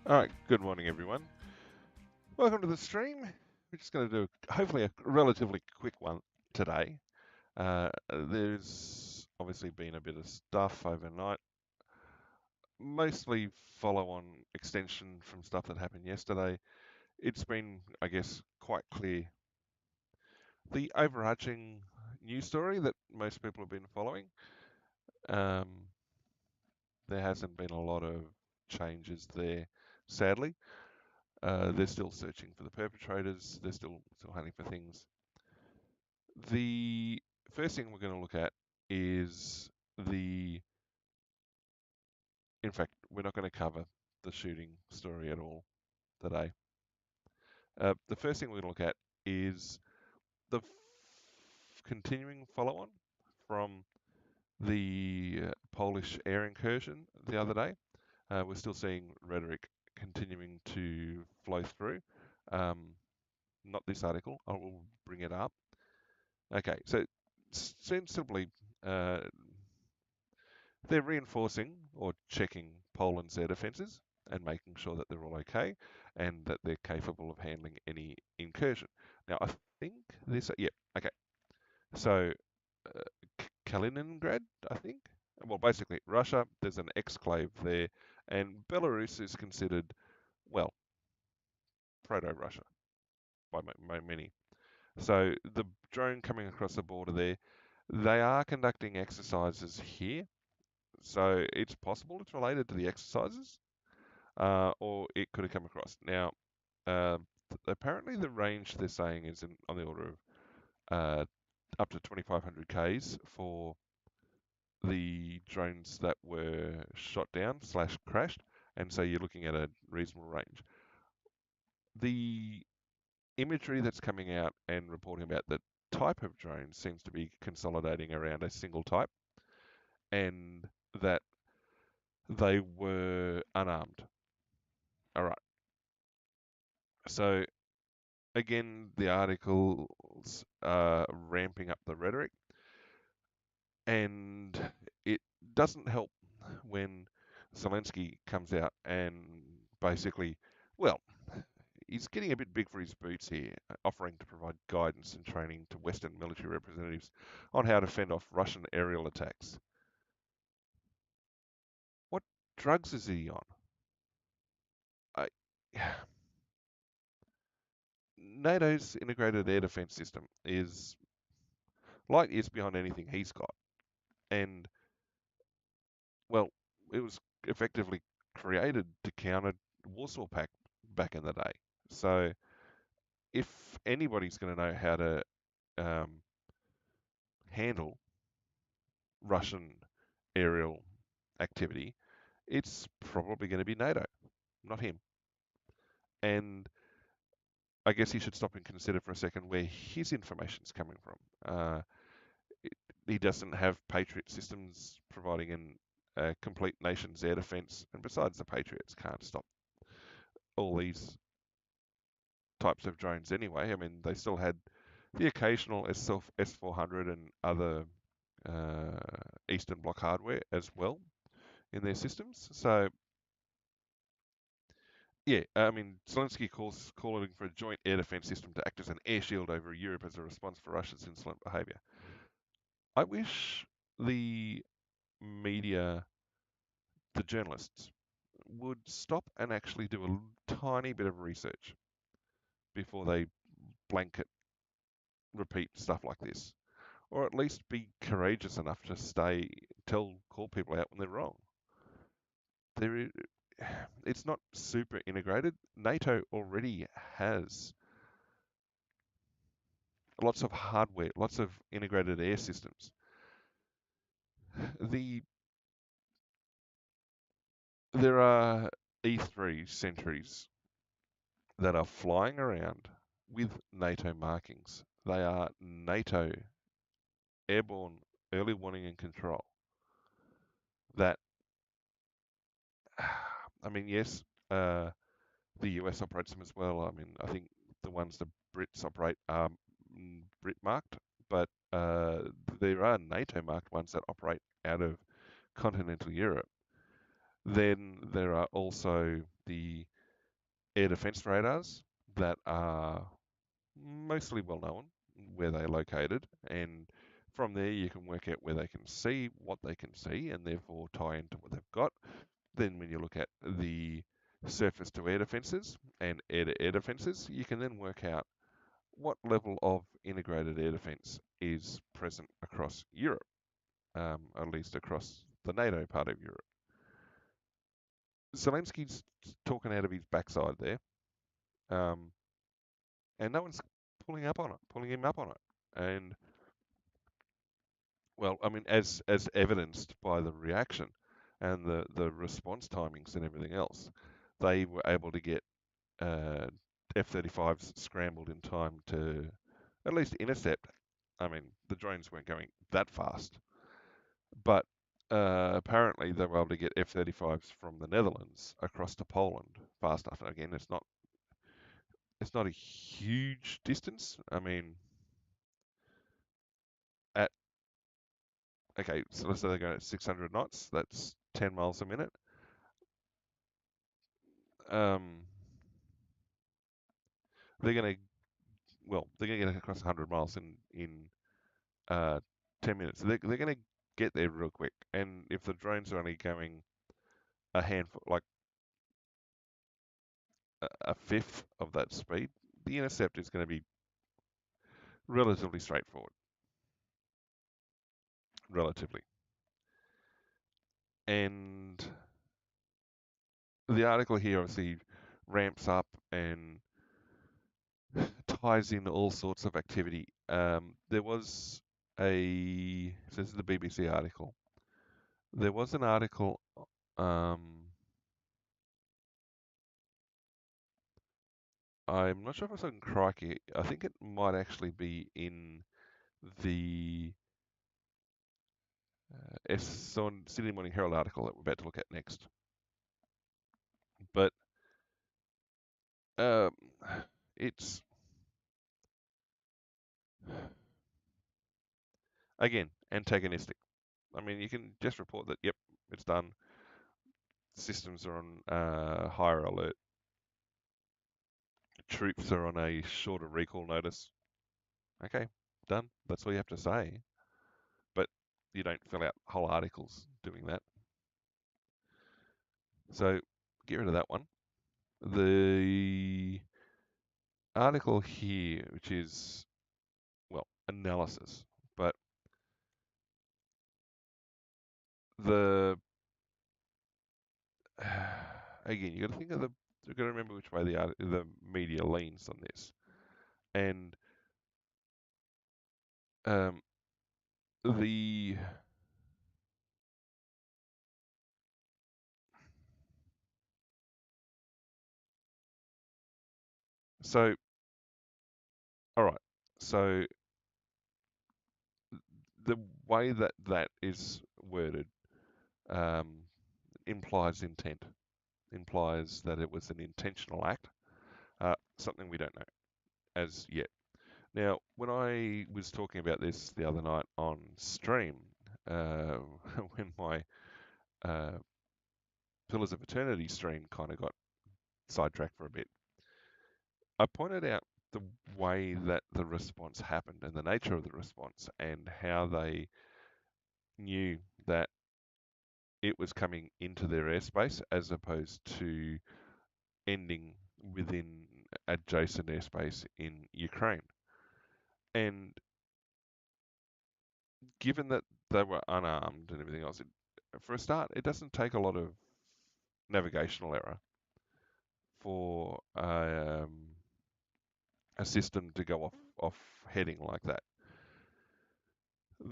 All right, good morning, everyone. Welcome to the stream. We're just going to do hopefully a relatively quick one today. There's obviously been a bit of stuff overnight, mostly follow on extension from stuff that happened yesterday. It's been, I guess, quite clear. The overarching news story that most people have been following, um, there hasn't been a lot of changes there, sadly. They're still searching for the perpetrators. They're still hunting for things. The first thing we're going to look at is the. In fact, we're not going to cover the shooting story at all today. The first thing we're going to look at is the continuing follow-on from the Polish air incursion the other day. We're still seeing rhetoric continuing to flow through. Um, Not this article. I will bring it up. Okay, so sensibly, uh, they're reinforcing or checking Poland's air defences and making sure that they're all okay and that they're capable of handling any incursion. Now, I think this, yeah, okay. So, uh, Kaliningrad, I think. Well, basically, Russia, there's an exclave there, and Belarus is considered, well, proto Russia by many. So, the drone coming across the border there, they are conducting exercises here. So, it's possible it's related to the exercises. Or it could have come across. Now, uh, apparently the range they're saying is on the order of up to 2,500 Ks for the drones that were shot down slash crashed, and so you're looking at a reasonable range. The imagery that's coming out and reporting about the type of drone seems to be consolidating around a single type, and that they were unarmed. All right. So again, the articles are ramping up the rhetoric, and it doesn't help when Zelensky comes out and basically, well, he's getting a bit big for his boots here, offering to provide guidance and training to Western military representatives on how to fend off Russian aerial attacks. What drugs is he on? I, NATO's integrated air defense system is light years beyond anything he's got. And well, it was effectively created to counter Warsaw Pact back in the day. So if anybody's going to know how to um, handle Russian aerial activity, it's probably going to be NATO, not him. And I guess he should stop and consider for a second where his information's coming from. It, he doesn't have Patriot systems providing a complete nation's air defense, and besides, the Patriots can't stop all these types of drones anyway. I mean, they still had the occasional S400 and other Eastern Bloc hardware as well in their systems. So, yeah, I mean, Zelensky calling for a joint air defense system to act as an air shield over Europe as a response for Russia's insolent behavior. I wish the media, the journalists, would stop and actually do a tiny bit of research before they blanket repeat stuff like this, or at least be courageous enough to call people out when they're wrong. There, it's not super integrated. NATO already has lots of hardware, lots of integrated air systems. The There are E3 sentries that are flying around with NATO markings. They are NATO airborne early warning and control. That, I mean, yes, the US operates them as well. I mean, I think the ones the Brits operate are Brit marked, but there are NATO marked ones that operate out of continental Europe. Then there are also the air defense radars that are mostly well known where they're located, and from there you can work out where they can see, what they can see, and therefore tie into what they've got. Then when you look at the surface to air defences and air to air defences, you can then work out what level of integrated air defence is present across Europe, at least across the NATO part of Europe. Zelensky's talking out of his backside there, um, and no one's pulling him up on it. And well, I mean, as evidenced by the reaction and the response timings and everything else, they were able to get uh, F-35s scrambled in time to at least intercept. I mean, the drones weren't going that fast, but apparently they were able to get F-35s from the Netherlands across to Poland fast enough. And again, it's not a huge distance. I mean, at okay, so let's say they're going at 600 knots. That's 10 miles a minute. Um, they're going to they're going to get across 100 miles in uh, 10 minutes. So they're going to get there real quick. And if the drones are only going a handful, like a fifth of that speed, the intercept is going to be relatively straightforward, relatively. And the article here obviously ramps up and ties in all sorts of activity. There was so this is the BBC article. There was an article, I'm not sure if it's on Crikey. I think it might actually be in the Sydney Morning Herald article that we're about to look at next. But um, it's again antagonistic. I mean, you can just report that, yep, it's done. Systems are on higher alert. Troops are on a shorter recall notice. Okay, done. That's all you have to say. But you don't fill out whole articles doing that. So get rid of that one. The article here, which is, well, analysis, but the again, you got to think of you got to remember which way the media leans on this, and um, the so all right, so the way that that is worded um, implies intent, implies that it was an intentional act, something we don't know as yet. Now, when I was talking about this the other night on stream, uh, when my uh, Pillars of Eternity stream kind of got sidetracked for a bit, I pointed out the way that the response happened and the nature of the response and how they knew that it was coming into their airspace as opposed to ending within adjacent airspace in Ukraine. And given that they were unarmed and everything else, for a start, it doesn't take a lot of navigational error for a system to go off heading like that.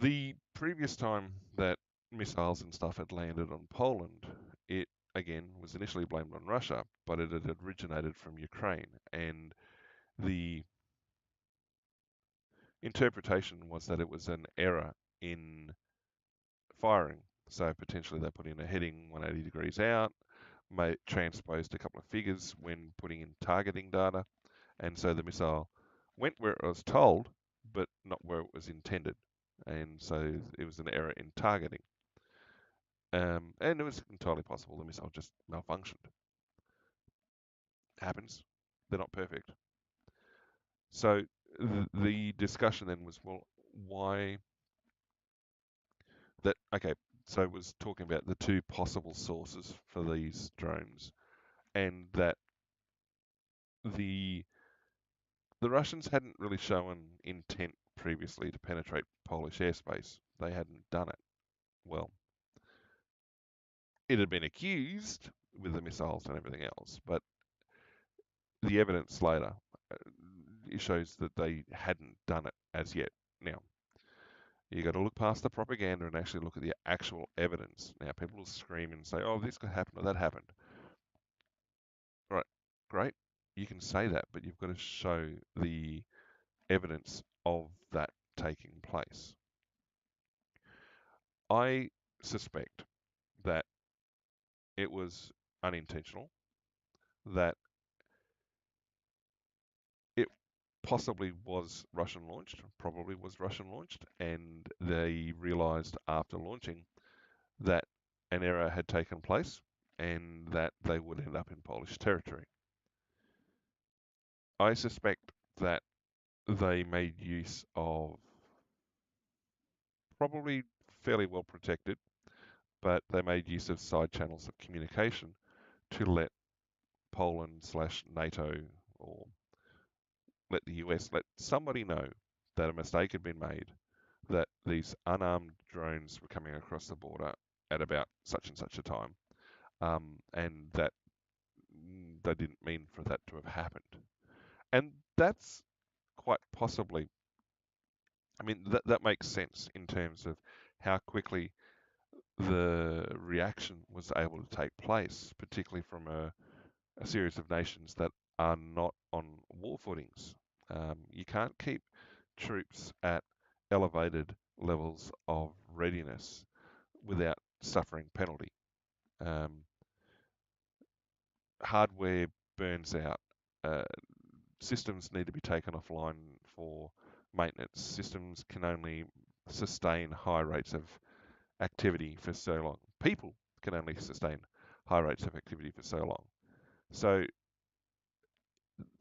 The previous time that missiles and stuff had landed on Poland, it again was initially blamed on Russia, but it had originated from Ukraine, and the interpretation was that it was an error in firing. So potentially they put in a heading 180 degrees out, transposed a couple of figures when putting in targeting data, and so the missile went where it was told, but not where it was intended. And so it was an error in targeting. And it was entirely possible the missile just malfunctioned. Happens. They're not perfect. So the discussion then was, well, why that? Okay, so it was talking about the two possible sources for these drones, and that the the Russians hadn't really shown intent previously to penetrate Polish airspace. They hadn't done it. Well, it had been accused with the missiles and everything else, but the evidence later uh, it shows that they hadn't done it as yet. Now, you got to look past the propaganda and actually look at the actual evidence. Now, people will scream and say, "Oh, this could happen or that happened." Right, great. You can say that, but you've got to show the evidence of that taking place. I suspect that it was unintentional, that it possibly was Russian launched, probably was Russian launched, and they realized after launching that an error had taken place and that they would end up in Polish territory. I suspect that they made use of probably fairly well protected, but they made use of side channels of communication to let Poland slash NATO or let the US let somebody know that a mistake had been made, that these unarmed drones were coming across the border at about such and such a time, and that they didn't mean for that to have happened. And that's quite possibly, I mean, that makes sense in terms of how quickly the reaction was able to take place, particularly from a series of nations that are not on war footings. You can't keep troops at elevated levels of readiness without suffering penalty. Um, Hardware burns out. Uh, Systems need to be taken offline for maintenance. Systems can only sustain high rates of activity for so long. People can only sustain high rates of activity for so long. So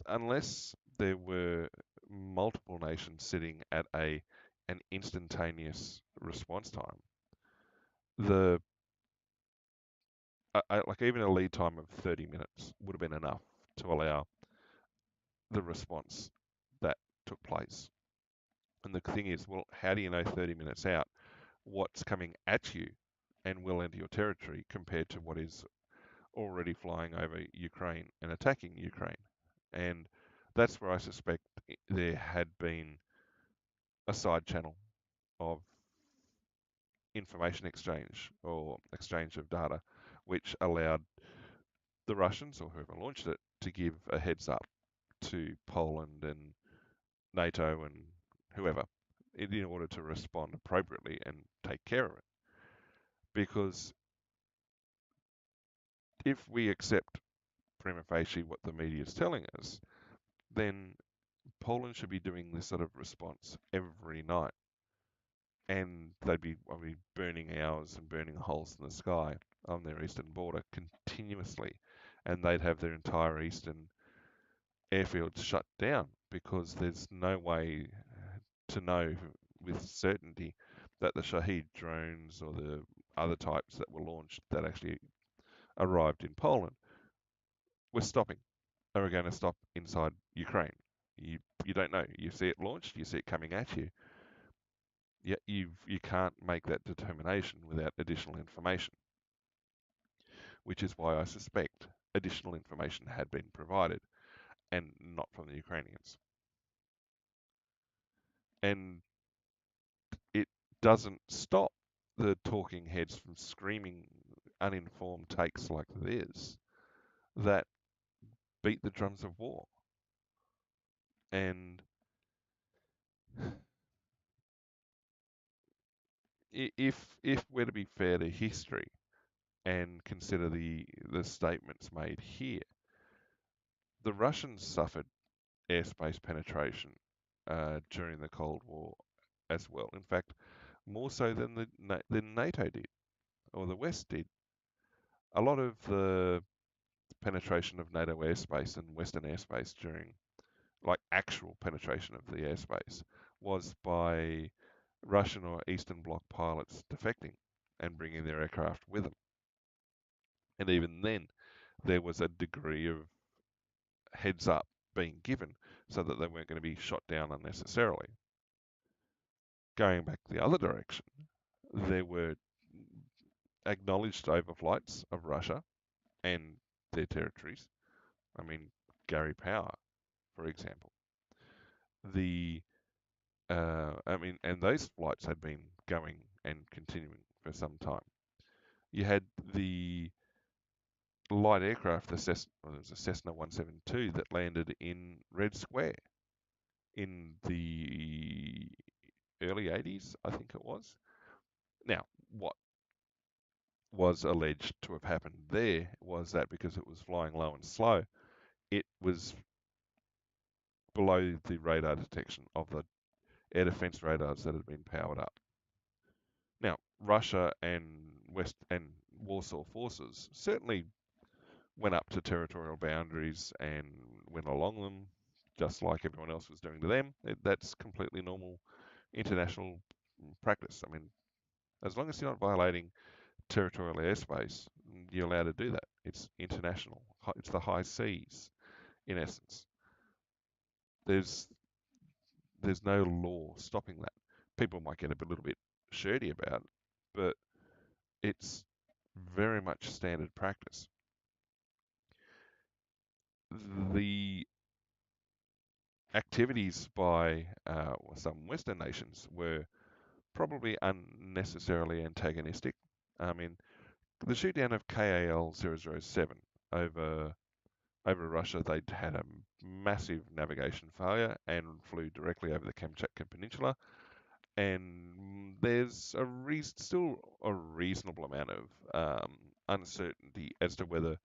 unless there were multiple nations sitting at an instantaneous response time, the like even a lead time of 30 minutes would have been enough to allow the response that took place. And the thing is, well, how do you know 30 minutes out what's coming at you and will enter your territory compared to what is already flying over Ukraine and attacking Ukraine? And that's where I suspect there had been a side channel of information exchange or exchange of data, which allowed the Russians or whoever launched it to give a heads up to Poland and NATO and whoever in order to respond appropriately and take care of it. Because if we accept prima facie what the media is telling us, then Poland should be doing this sort of response every night. And they'd be, I mean, burning hours and burning holes in the sky on their eastern border continuously. And they'd have their entire eastern airfields shut down because there's no way to know with certainty that the Shahed drones or the other types that were launched that actually arrived in Poland were stopping. They were going to stop inside Ukraine. You don't know. You see it launched, you see it coming at you. Yet you can't make that determination without additional information, which is why I suspect additional information had been provided and not from the Ukrainians. And it doesn't stop the talking heads from screaming uninformed takes like this that beat the drums of war. And if we're to be fair to history and consider the statements made here, the Russians suffered airspace penetration during the Cold War as well. In fact, more so than than NATO did or the West did. A lot of the penetration of NATO airspace and Western airspace during, like actual penetration of the airspace, was by Russian or Eastern Bloc pilots defecting and bringing their aircraft with them. And even then, there was a degree of heads up being given so that they weren't going to be shot down unnecessarily. Going back the other direction, there were acknowledged overflights of Russia and their territories. I mean, Gary Power, for example. The and those flights had been going and continuing for some time. You had the light aircraft, there was a Cessna 172 that landed in Red Square in the early 80s, I think it was. Now, what was alleged to have happened there was that because it was flying low and slow, it was below the radar detection of the air defense radars that had been powered up. Now, Russia and Warsaw forces certainly went up to territorial boundaries and went along them, just like everyone else was doing to them. That's completely normal international practice. I mean, as long as you're not violating territorial airspace, you're allowed to do that. It's international. It's the high seas, in essence. There's there's no law stopping that. People might get a little bit shirty about it, but it's very much standard practice. The activities by some Western nations were probably unnecessarily antagonistic. I mean, the shootdown of KAL-007 over Russia, they'd had a massive navigation failure and flew directly over the Kamchatka Peninsula. And there's still a reasonable amount of uncertainty as to whether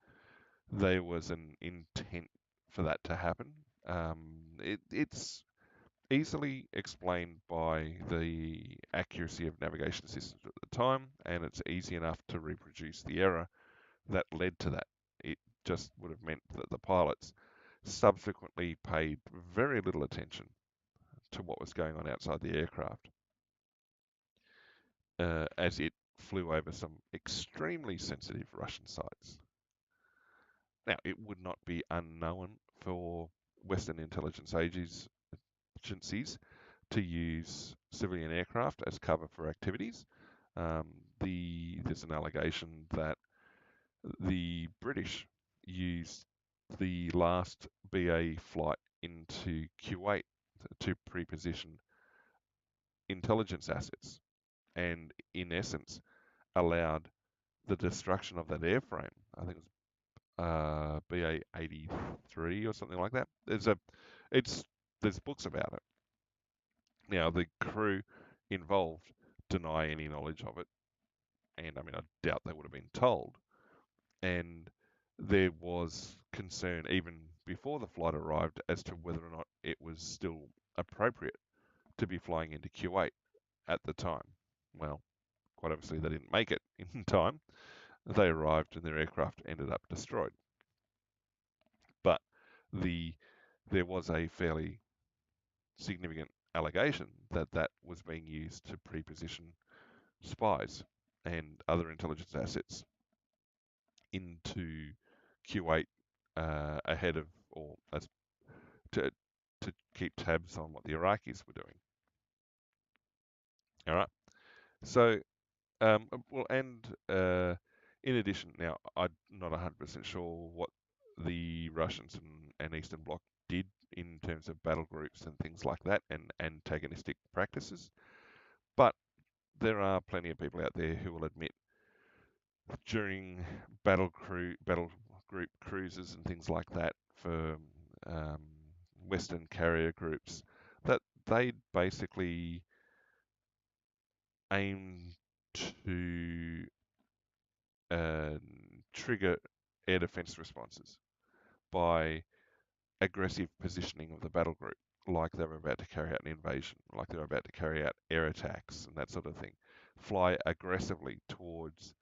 there was an intent for that to happen. It's easily explained by the accuracy of navigation systems at the time, and it's easy enough to reproduce the error that led to that. It just would have meant that the pilots subsequently paid very little attention to what was going on outside the aircraft as it flew over some extremely sensitive Russian sites. Now, it would not be unknown for Western intelligence agencies to use civilian aircraft as cover for activities. There's an allegation that the British used the last BA flight into Kuwait to pre-position intelligence assets and, in essence, allowed the destruction of that airframe. I think it was BA 83 or something like that. There's books about it. Now, the crew involved deny any knowledge of it, and I mean, I doubt they would have been told. And there was concern even before the flight arrived as to whether or not it was still appropriate to be flying into Kuwait at the time. Well, quite obviously they didn't make it in time. They arrived and their aircraft ended up destroyed. But there was a fairly significant allegation that that was being used to pre-position spies and other intelligence assets into Kuwait ahead of, or as to keep tabs on what the Iraqis were doing. All right. So, well, and in addition, now I'm not 100% sure what the Russians and Eastern Bloc did in terms of battle groups and things like that, and antagonistic practices, but there are plenty of people out there who will admit during battle group cruises and things like that for um, Western carrier groups that they basically aim to uh, trigger air defense responses by aggressive positioning of the battle group, like they were about to carry out an invasion, like they were about to carry out air attacks and that sort of thing. Fly aggressively towards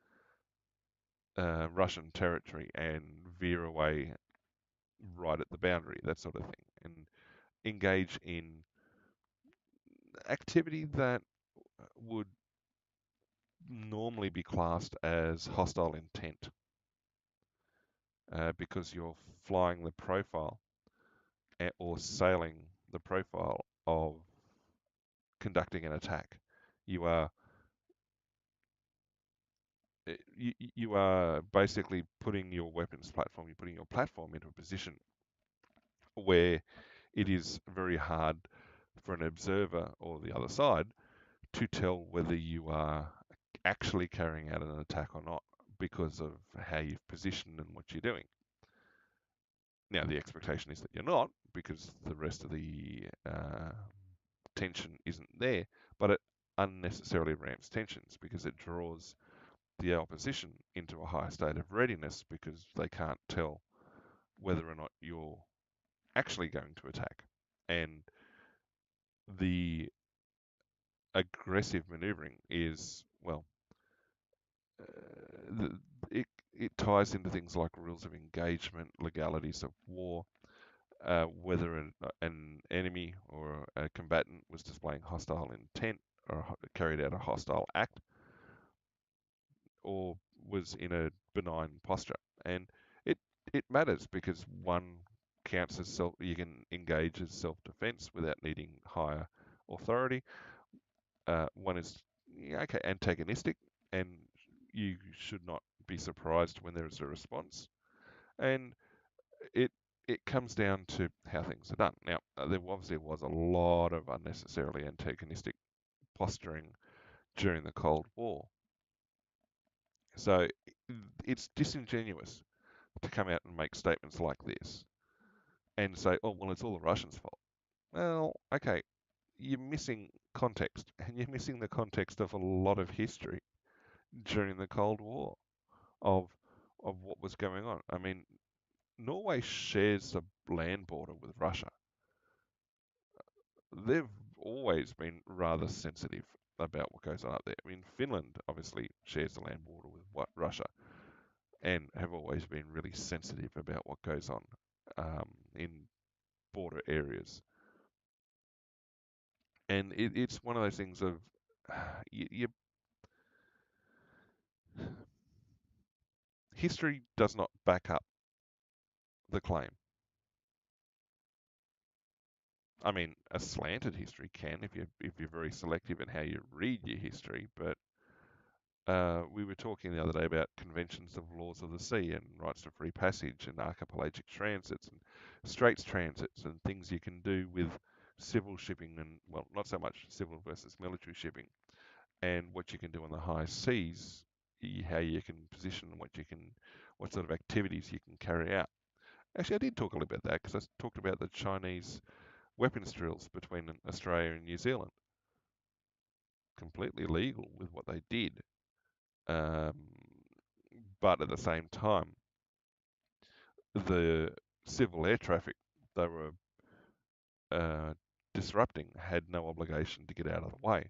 Russian territory and veer away right at the boundary, that sort of thing, and engage in activity that would normally be classed as hostile intent because you're flying the profile or sailing the profile of conducting an attack. You are you are basically putting your weapons platform, you're putting your platform into a position where it is very hard for an observer or the other side to tell whether you are actually carrying out an attack or not because of how you've positioned and what you're doing. Now, the expectation is that you're not because the rest of the tension isn't there, but it unnecessarily ramps tensions because it draws the opposition into a higher state of readiness because they can't tell whether or not you're actually going to attack. And the aggressive maneuvering is, well, it, it ties into things like rules of engagement, legalities of war, whether an enemy or a combatant was displaying hostile intent or carried out a hostile act or was in a benign posture. And it it matters because one counts as self. You can engage as self-defense without needing higher authority. One is okay, antagonistic, and you should not be surprised when there is a response. And it it comes down to how things are done. Now, there obviously was a lot of unnecessarily antagonistic posturing during the Cold War. So it's disingenuous to come out and make statements like this and say, oh, well, it's all the Russians' fault. Well, okay, you're missing context, and you're missing the context of a lot of history during the Cold War of what was going on. I mean, Norway shares a land border with Russia. They've always been rather sensitive about what goes on up there. I mean, Finland obviously shares the land border with Russia and have always been really sensitive about what goes on in border areas. And it's one of those things of you, history does not back up the claim. I mean, a slanted history can if you're very selective in how you read your history, but we were talking the other day about conventions of laws of the sea and rights to free passage and archipelagic transits and straits transits and things you can do with civil shipping and, well, not so much civil versus military shipping and what you can do on the high seas, how you can position what sort of activities you can carry out. Actually, I did talk a little bit about that because I talked about the Chinese weapons drills between Australia and New Zealand. Completely legal with what they did. Um, but at the same time, the civil air traffic they were uh, disrupting had no obligation to get out of the way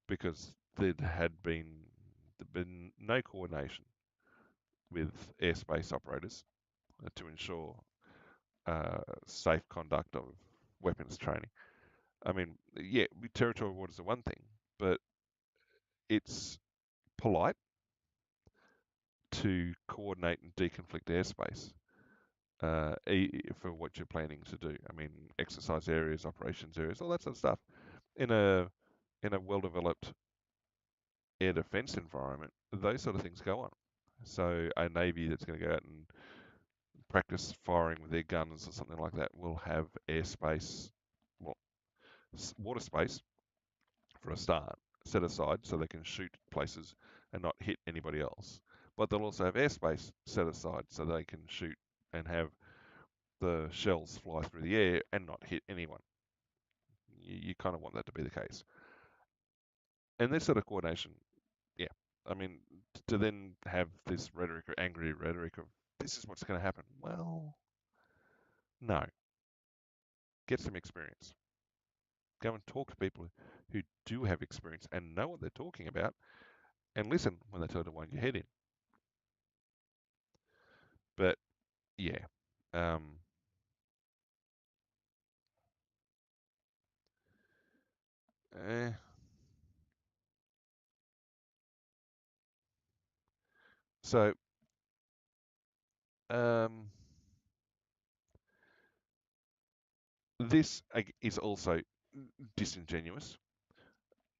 because there'd been no coordination with airspace operators to ensure safe conduct of weapons training. I mean, yeah, territorial waters are one thing, but it's polite to coordinate and deconflict airspace for what you're planning to do. I mean, exercise areas, operations areas, all that sort of stuff. In a well-developed air defence environment, those sort of things go on. So a navy that's going to go out and practice firing with their guns or something like that will have airspace, well, water space for a start, set aside so they can shoot places and not hit anybody else. But they'll also have airspace set aside so they can shoot and have the shells fly through the air and not hit anyone. You kind of want that to be the case. And this sort of coordination, yeah. I mean, to then have this rhetoric or angry rhetoric of this is what's going to happen. Well, no. Get some experience. Go and talk to people who do have experience and know what they're talking about and listen when they tell you to wind your head in. But yeah, um, eh, so um, this is also disingenuous.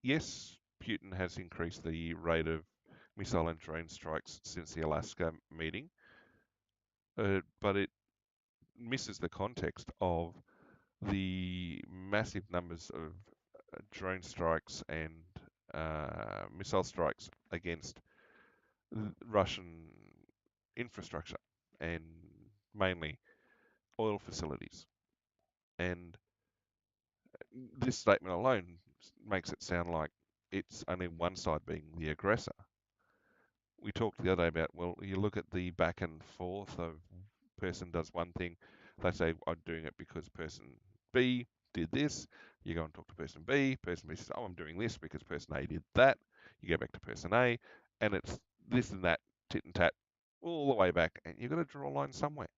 Yes, Putin has increased the rate of missile and drone strikes since the Alaska meeting, but it misses the context of the massive numbers of drone strikes and missile strikes against Russian infrastructure and mainly oil facilities. And this statement alone makes it sound like it's only one side being the aggressor. We talked the other day about, well, you look at the back and forth of person does one thing, they say, I'm doing it because person B did this. You go and talk to person B says, oh, I'm doing this because person A did that. You go back to person A, and it's this and that, tit and tat, all the way back, and you've got to draw a line somewhere.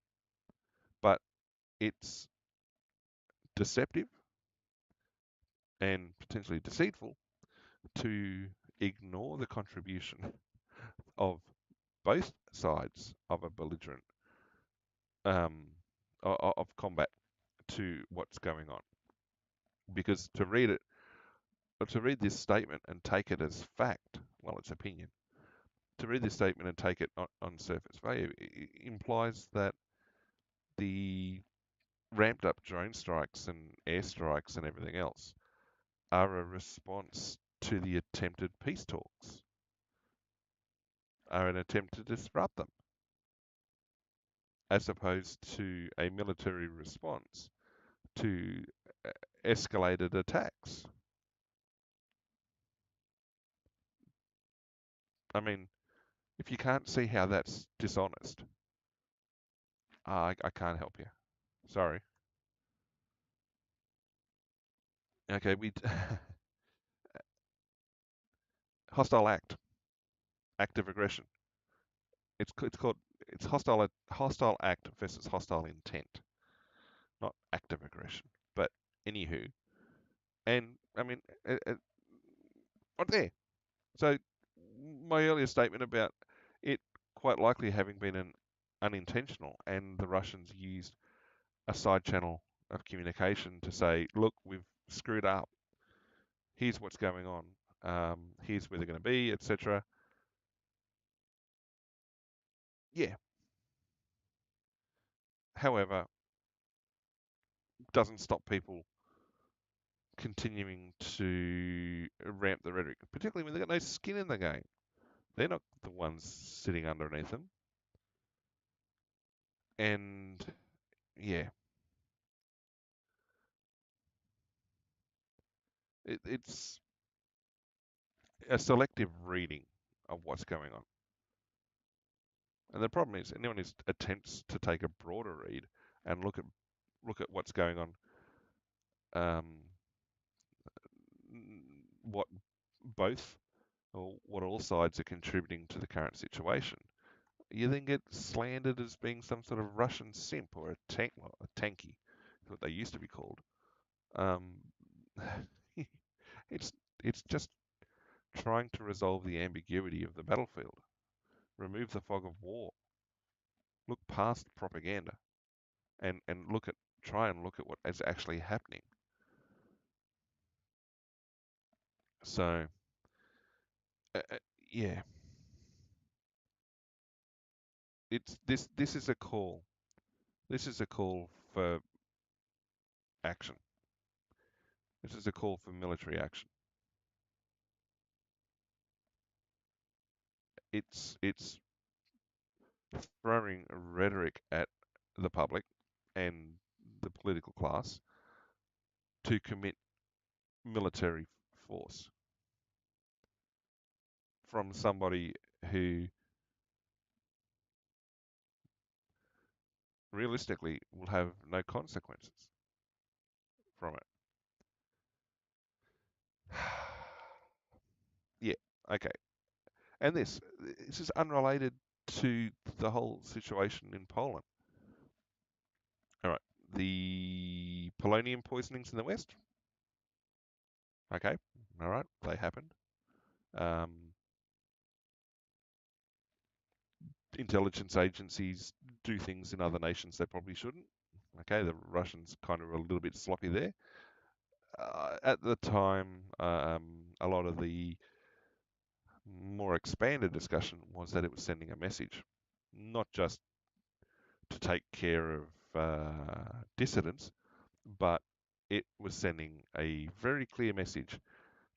But it's deceptive and potentially deceitful to ignore the contribution of both sides of a belligerent um, of combat to what's going on. Because to read this statement and take it as fact, well, it's opinion. To read this statement and take it on surface value implies that the ramped up drone strikes and airstrikes and everything else are a response to the attempted peace talks, are an attempt to disrupt them, as opposed to a military response to escalated attacks. I mean, if you can't see how that's dishonest, I can't help you. Sorry. Okay, we hostile act of aggression. It's called it's hostile act versus hostile intent, not act of aggression. But anywho, and I mean, right there. So my earlier statement about it quite likely having been an unintentional, and the Russians used a side channel of communication to say, look, we've screwed up. Here's what's going on. Here's where they're going to be, etc. Yeah. However, doesn't stop people continuing to ramp the rhetoric, particularly when they've got no skin in the game. They're not the ones sitting underneath them. And yeah, it's a selective reading of what's going on. And the problem is, anyone who attempts to take a broader read and look at what's going on, um, what both or what all sides are contributing to the current situation, you then get slandered as being some sort of Russian simp or a tanky, what they used to be called. Um, it's it's just trying to resolve the ambiguity of the battlefield, remove the fog of war, look past propaganda, and try and look at what is actually happening. So, uh, uh, yeah, it's this is a call. This is a call for action. This is a call for military action. It's throwing rhetoric at the public and the political class to commit military force from somebody who realistically will have no consequences from it. Yeah, okay. And this is unrelated to the whole situation in Poland. All right, the polonium poisonings in the West. Okay, all right, they happened. Um, Intelligence agencies do things in other nations they probably shouldn't. Okay, the Russians kind of were a little bit sloppy there. At the time, a lot of the more expanded discussion was that it was sending a message, not just to take care of dissidents, but it was sending a very clear message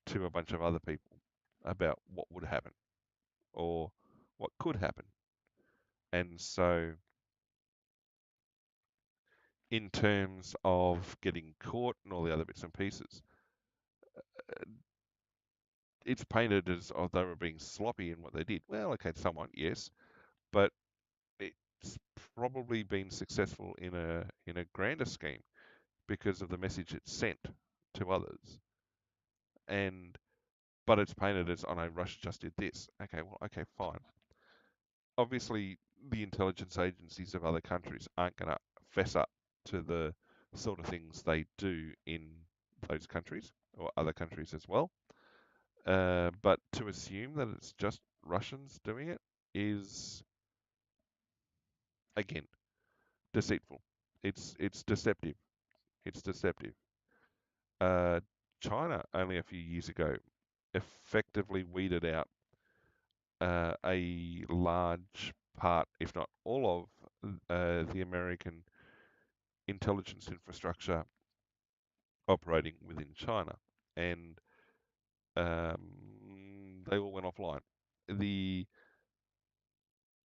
to a bunch of other people about what would happen or what could happen. And so, in terms of getting caught and all the other bits and pieces, it's painted as oh they were being sloppy in what they did. Well, okay, somewhat yes, but it's probably been successful in a grander scheme because of the message it sent to others. And but it's painted as oh no, Russia just did this. Okay, well, okay, fine. Obviously, the intelligence agencies of other countries aren't going to fess up to the sort of things they do in those countries or other countries as well. But to assume that it's just Russians doing it is, again, deceitful. It's deceptive. It's deceptive. Uh, China only a few years ago effectively weeded out a large part, if not all of, the American intelligence infrastructure operating within China, and they all went offline. The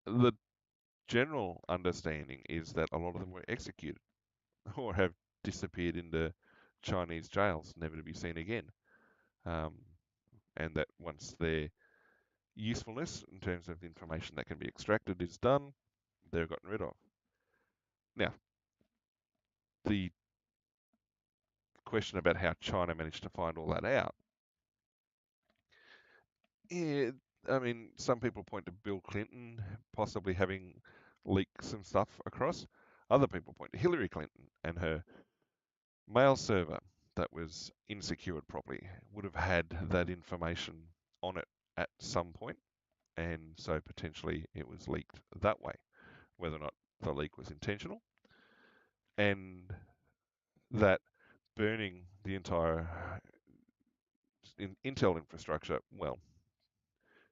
the general understanding is that a lot of them were executed or have disappeared into Chinese jails, never to be seen again. Um, and that once their usefulness in terms of the information that can be extracted is done, they're gotten rid of. Now, the question about how China managed to find all that out, yeah, I mean, some people point to Bill Clinton possibly having leaked some stuff across. Other people point to Hillary Clinton and her mail server that was insecured properly would have had that information on it at some point, and so potentially it was leaked that way. Whether or not the leak was intentional, and that burning the entire Intel infrastructure, well,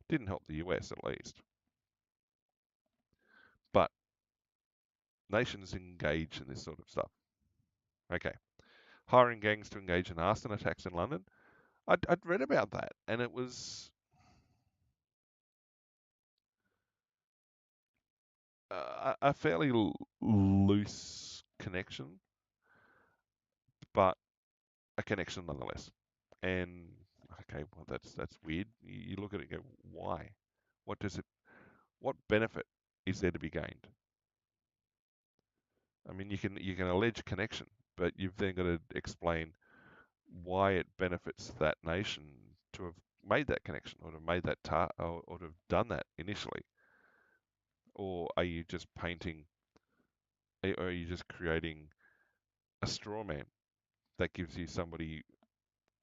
didn't help the US at least. But nations engage in this sort of stuff. Okay. Hiring gangs to engage in arson attacks in London. I'd read about that, and it was a fairly loose connection, but a connection nonetheless. And okay, well that's weird. You look at it and go, why? What does it? What benefit is there to be gained? I mean, you can allege connection, but you've then got to explain why it benefits that nation to have made that connection or to have made that or to have done that initially, or are you just painting, or are you just creating a straw man that gives you somebody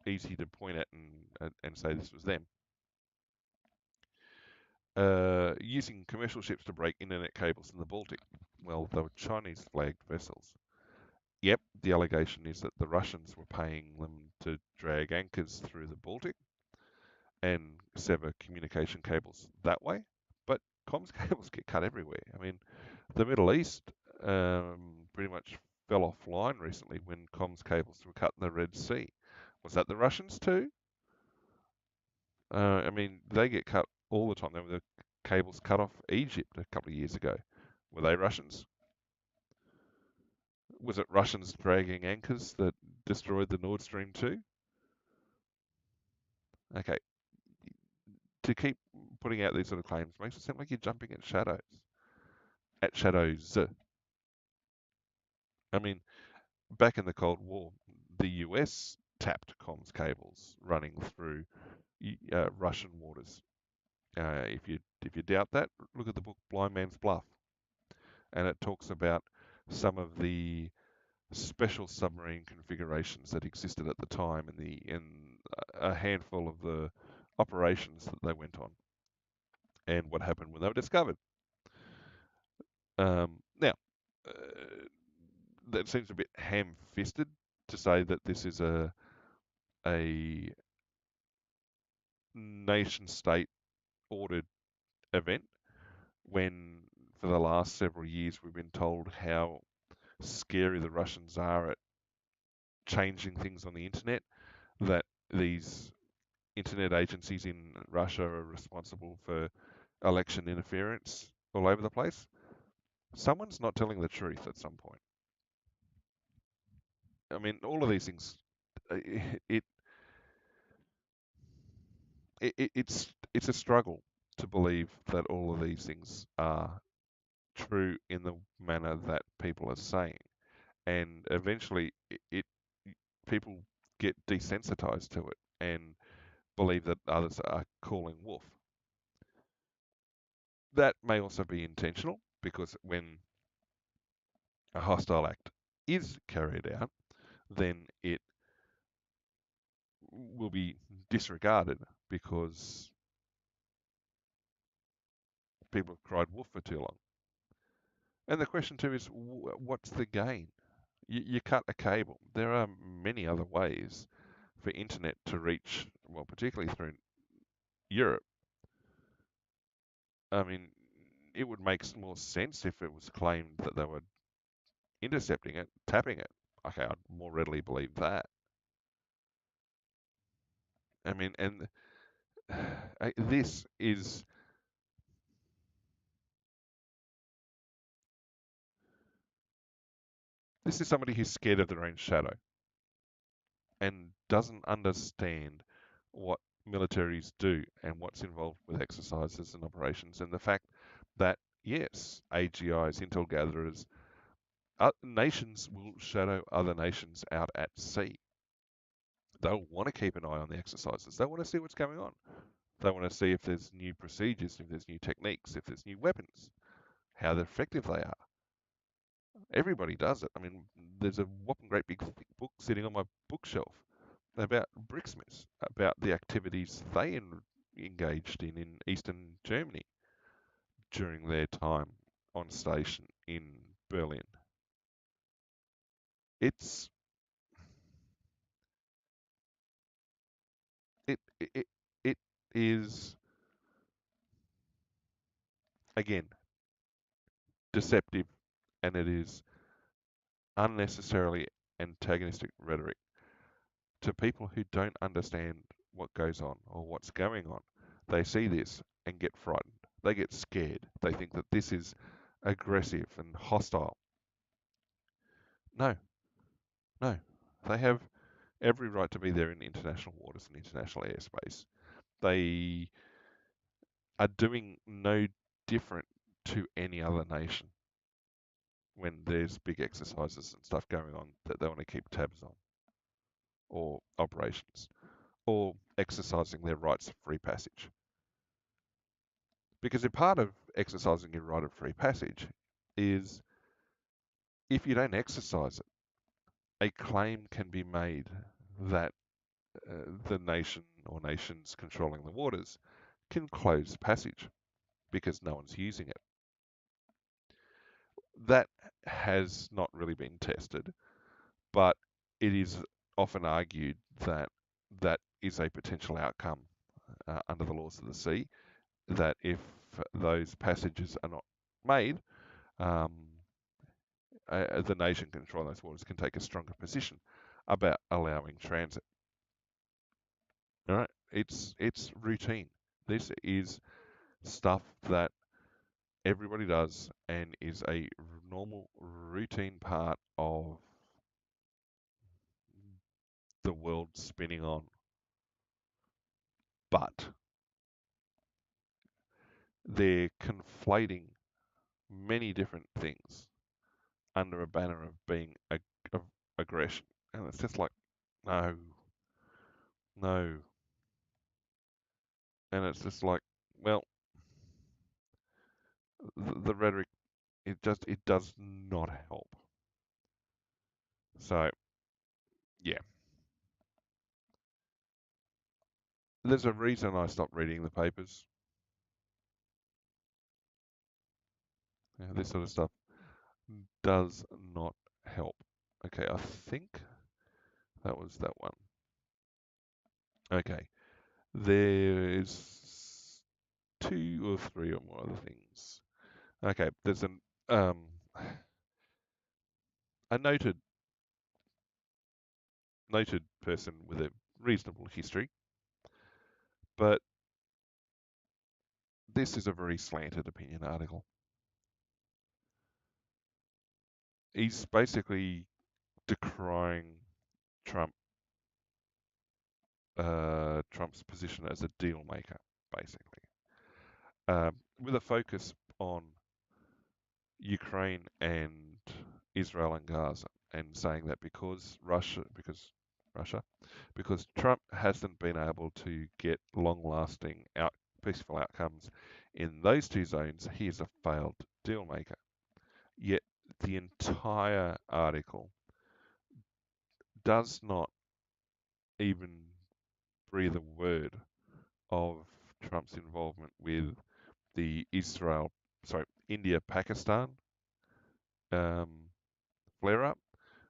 easy to point at and say this was them? Using commercial ships to break internet cables in the Baltic. Well, they were Chinese flagged vessels. Yep, the allegation is that the Russians were paying them to drag anchors through the Baltic and sever communication cables that way. But comms cables get cut everywhere. I mean, the Middle East pretty much fell offline recently when comms cables were cut in the Red Sea. Was that the Russians too? I mean, they get cut all the time. There were the cables cut off Egypt a couple of years ago. Were they Russians? Was it Russians dragging anchors that destroyed the Nord Stream 2? Okay, to keep putting out these sort of claims makes it sound like you're jumping at shadows. At shadows. I mean, back in the Cold War, the US tapped comms cables running through Russian waters. If you doubt that, look at the book Blind Man's Bluff, and it talks about some of the special submarine configurations that existed at the time in a handful of the operations that they went on, and what happened when they were discovered. Now, uh, that seems a bit ham-fisted to say that this is a nation-state ordered event when for the last several years we've been told how scary the Russians are at changing things on the internet, that these internet agencies in Russia are responsible for election interference all over the place. Someone's not telling the truth at some point. I mean, all of these things, it, it's a struggle to believe that all of these things are true in the manner that people are saying, and eventually it people get desensitized to it and believe that others are calling wolf. That may also be intentional because when a hostile act is carried out, then it will be disregarded because people have cried wolf for too long. And the question too is, what's the gain? You cut a cable. There are many other ways for internet to reach, well, particularly through Europe. I mean, it would make more sense if it was claimed that they were intercepting it, tapping it. Okay, I'd more readily believe that. I mean, and this is somebody who's scared of their own shadow and doesn't understand what militaries do and what's involved with exercises and operations, and the fact that yes, AGIs, intel gatherers, nations will shadow other nations out at sea. They'll want to keep an eye on the exercises. They want to see what's going on. They want to see if there's new procedures, if there's new techniques, if there's new weapons, how effective they are. Everybody does it. I mean, there's a whopping great big thick book sitting on my bookshelf about bricksmiths, about the activities they engaged in Eastern Germany during their time on station in Berlin. It's it it is again deceptive, and it is unnecessarily antagonistic rhetoric to people who don't understand what goes on or what's going on. They see this and get frightened. They get scared. They think that this is aggressive and hostile. No, no. They have every right to be there in international waters and international airspace. They are doing no different to any other nation when there's big exercises and stuff going on that they want to keep tabs on, or operations, or exercising their rights of free passage. Because a part of exercising your right of free passage is if you don't exercise it, a claim can be made that the nation or nations controlling the waters can close passage because no one's using it. That has not really been tested, but it is often argued that that is a potential outcome under the laws of the sea, that if those passages are not made, um, the nation controlling those waters can take a stronger position about allowing transit. All right, it's routine. This is stuff that everybody does and is a normal routine part of the world spinning on. But they're conflating many different things under a banner of being of aggression, and it's just like no, no, and it's just like well, the rhetoric it does not help. So yeah, there's a reason I stopped reading the papers. This sort of stuff does not help. Okay, I think that was that one. Okay, there's two or three or more other things. Okay, there's um, a noted person with a reasonable history, but this is a very slanted opinion article. He's basically decrying Trump, Trump's position as a deal maker, basically, with a focus on Ukraine and Israel and Gaza, and saying that Russia, because Trump hasn't been able to get long-lasting, peaceful outcomes in those two zones, he is a failed deal maker. Yet the entire article does not even breathe a word of Trump's involvement with the India-Pakistan um, flare-up,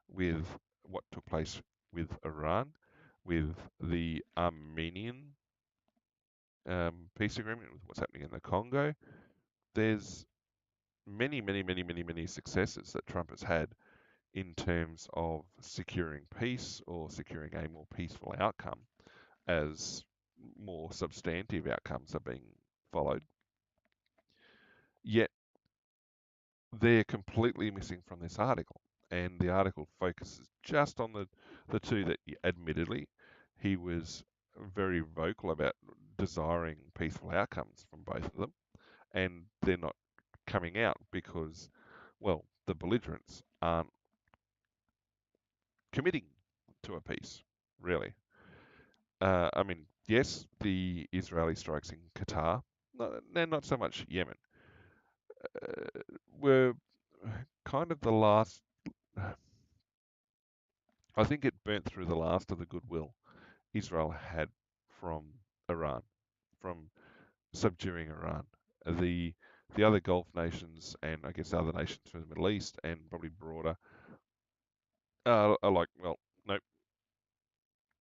with what took place with Iran, with the Armenian peace agreement, with what's happening in the Congo. There's many successes that Trump has had in terms of securing peace or securing a more peaceful outcome as more substantive outcomes are being followed. Yet they're completely missing from this article. And the article focuses just on the two that, admittedly, he was very vocal about desiring peaceful outcomes from both of them. And they're not coming out because, well, the belligerents aren't committing to a peace, really. I mean, yes, the Israeli strikes in Qatar, not so much Yemen, were kind of the last. I think it burnt through the last of the goodwill Israel had from Iran, from subduing Iran. The the other Gulf nations and I guess other nations from the Middle East and probably broader are like, well, nope,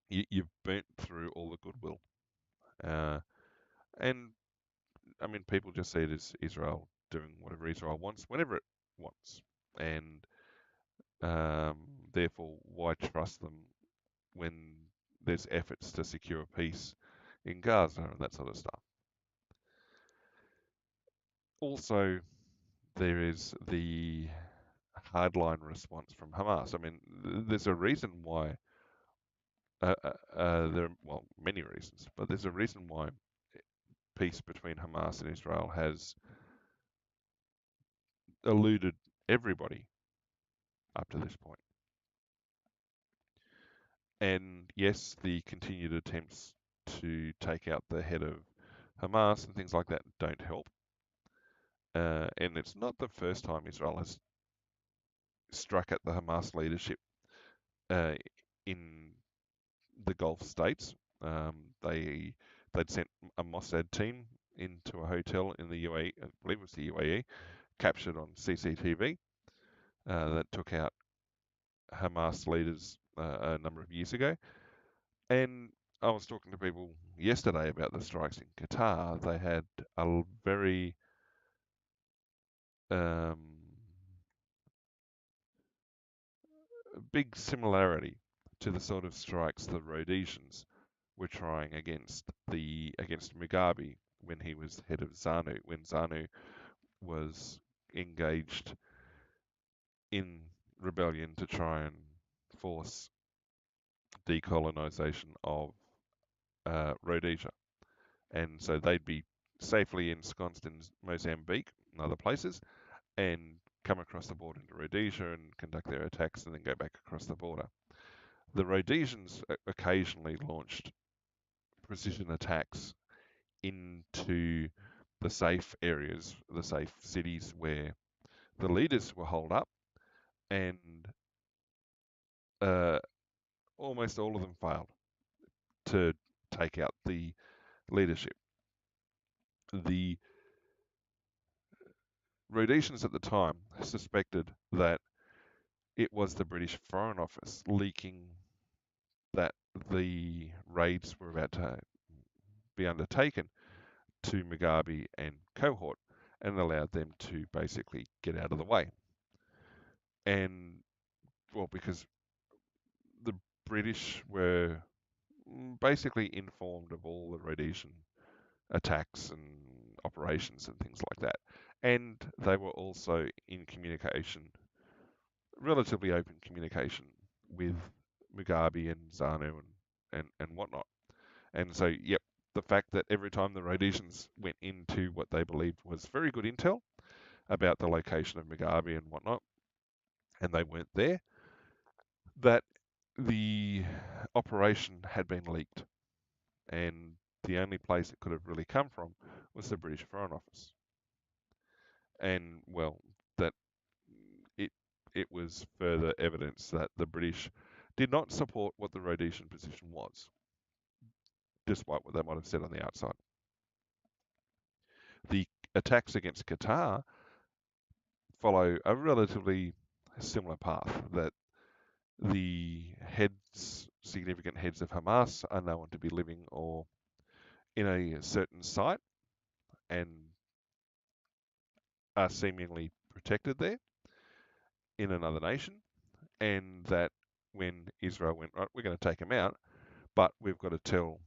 you've burnt through all the goodwill. Uh, and I mean, people just see it as Israel doing whatever Israel wants whenever it wants, and um, therefore, why trust them when there's efforts to secure peace in Gaza and that sort of stuff? Also, there is the hardline response from Hamas. I mean, there's a reason why. There are, well, many reasons, but there's a reason why peace between Hamas and Israel has eluded everybody up to this point. And yes, the continued attempts to take out the head of Hamas and things like that don't help. And it's not the first time Israel has struck at the Hamas leadership uh, in the Gulf states. They'd sent a Mossad team into a hotel in the UAE, I believe it was the UAE, captured on CCTV, that took out Hamas leaders a number of years ago. And I was talking to people yesterday about the strikes in Qatar. They had a very um, big similarity to the sort of strikes the Rhodesians were trying against Mugabe when he was head of ZANU, when ZANU was engaged in rebellion to try and force decolonization of Rhodesia. And so they'd be safely ensconced in Mozambique and other places and come across the border into Rhodesia and conduct their attacks and then go back across the border. The Rhodesians occasionally launched precision attacks into the safe areas, the safe cities where the leaders were holed up, and uh, almost all of them failed to take out the leadership. The Rhodesians at the time suspected that it was the British Foreign Office leaking that the raids were about to be undertaken to Mugabe and cohort, and allowed them to basically get out of the way. And, well, because the British were basically informed of all the Rhodesian attacks and operations and things like that. And they were also in communication, relatively open communication with Mugabe and ZANU and whatnot. And so, yep, the fact that every time the Rhodesians went into what they believed was very good intel about the location of Mugabe and whatnot, and they weren't there, that the operation had been leaked. And the only place it could have really come from was the British Foreign Office. And, well, that it it was further evidence that the British did not support what the Rhodesian position was, despite what they might have said on the outside. The attacks against Qatar follow a relatively similar path, that the significant heads of Hamas are known to be living or in a certain site and are seemingly protected there in another nation, and that when Israel went, right, we're going to take them out, but we've got to tell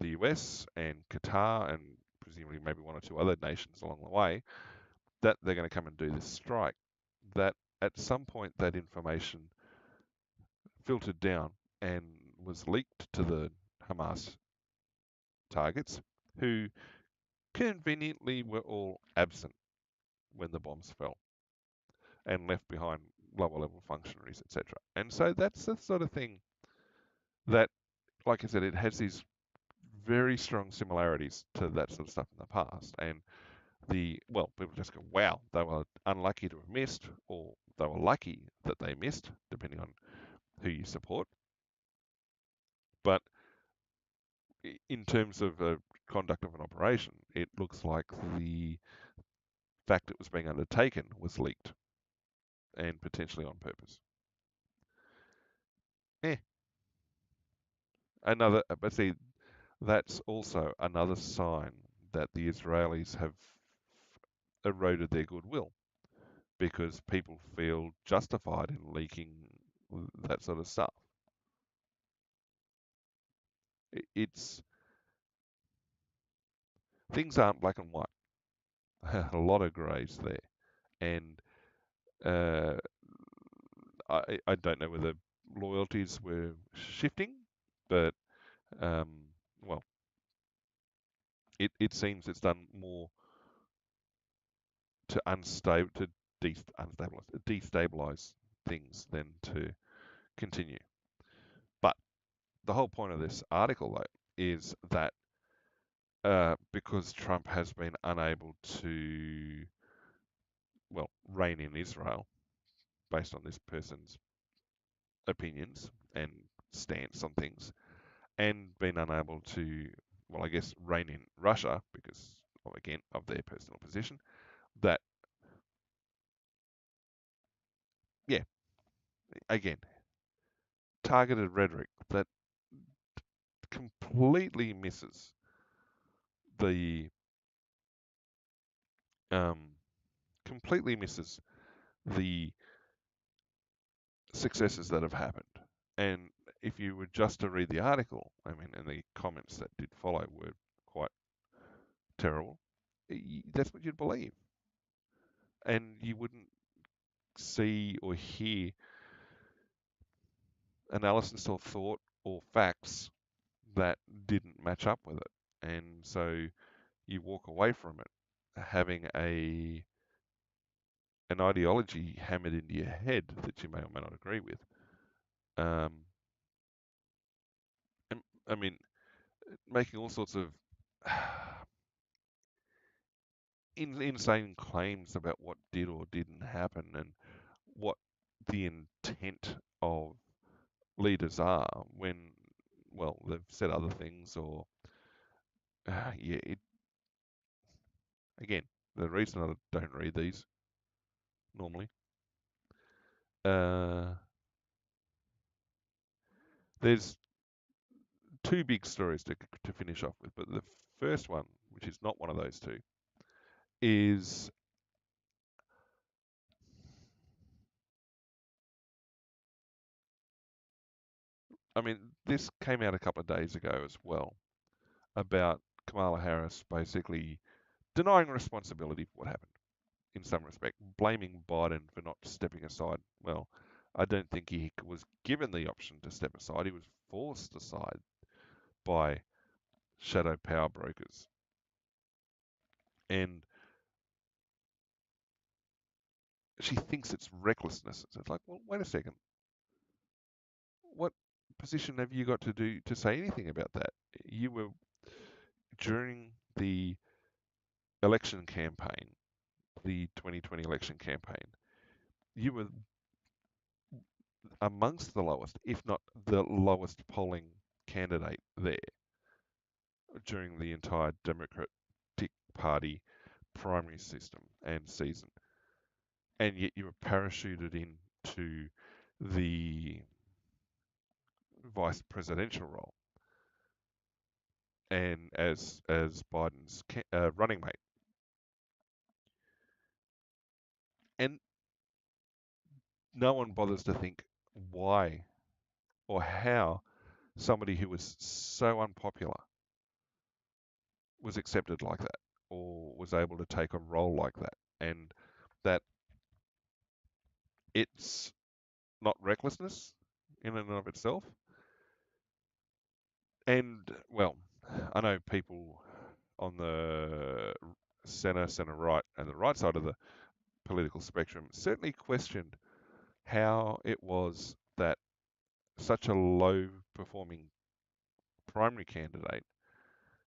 the US and Qatar and presumably maybe one or two other nations along the way that they're going to come and do this strike. That at some point that information filtered down and was leaked to the Hamas targets, who conveniently were all absent when the bombs fell and left behind lower level functionaries, etc. And so that's the sort of thing that, like I said, it has these very strong similarities to that sort of stuff in the past. And people just go, wow, they were unlucky to have missed, or they were lucky that they missed, depending on who you support. But in terms of conduct of an operation, it looks like the fact it was being undertaken was leaked and potentially on purpose. Eh. But see, that's also another sign that the Israelis have eroded their goodwill, because people feel justified in leaking that sort of stuff. It's Things aren't black and white. A lot of greys there, and uh, I don't know whether loyalties were shifting, but um, well, it seems it's done more to destabilize things than to continue. But the whole point of this article, though, is that because Trump has been unable to, well, rein in Israel based on this person's opinions and stance on things, and been unable to, well, I guess, rein in Russia because, again, of their personal position, that, yeah, again, targeted rhetoric that completely misses the, um, completely misses the successes that have happened. And if you were just to read the article, I mean, and the comments that did follow were quite terrible, that's what you'd believe. And you wouldn't see or hear analysis or thought or facts that didn't match up with it. And so you walk away from it having an ideology hammered into your head that you may or may not agree with. Um, and, I mean, making all sorts of insane claims about what did or didn't happen and what the intent of leaders are when, well, they've said other things or, yeah, again, the reason I don't read these normally, uh, there's two big stories to finish off with, but the first one, which is not one of those two, is, I mean, this came out a couple of days ago as well about Kamala Harris basically denying responsibility for what happened in some respect, blaming Biden for not stepping aside. Well, I don't think he was given the option to step aside. He was forced aside by shadow power brokers. And she thinks it's recklessness. So it's like, well, wait a second. What position have you got to do to say anything about that? You were during the election campaign, the 2020 election campaign, you were amongst the lowest, if not the lowest polling candidate there during the entire Democratic Party primary system and season. And yet you were parachuted into the vice presidential role and as Biden's running mate. And no one bothers to think why or how somebody who was so unpopular was accepted like that or was able to take a role like that. And that it's not recklessness in and of itself. And, well, I know people on the center right, and the right side of the political spectrum certainly questioned how it was that such a low performing primary candidate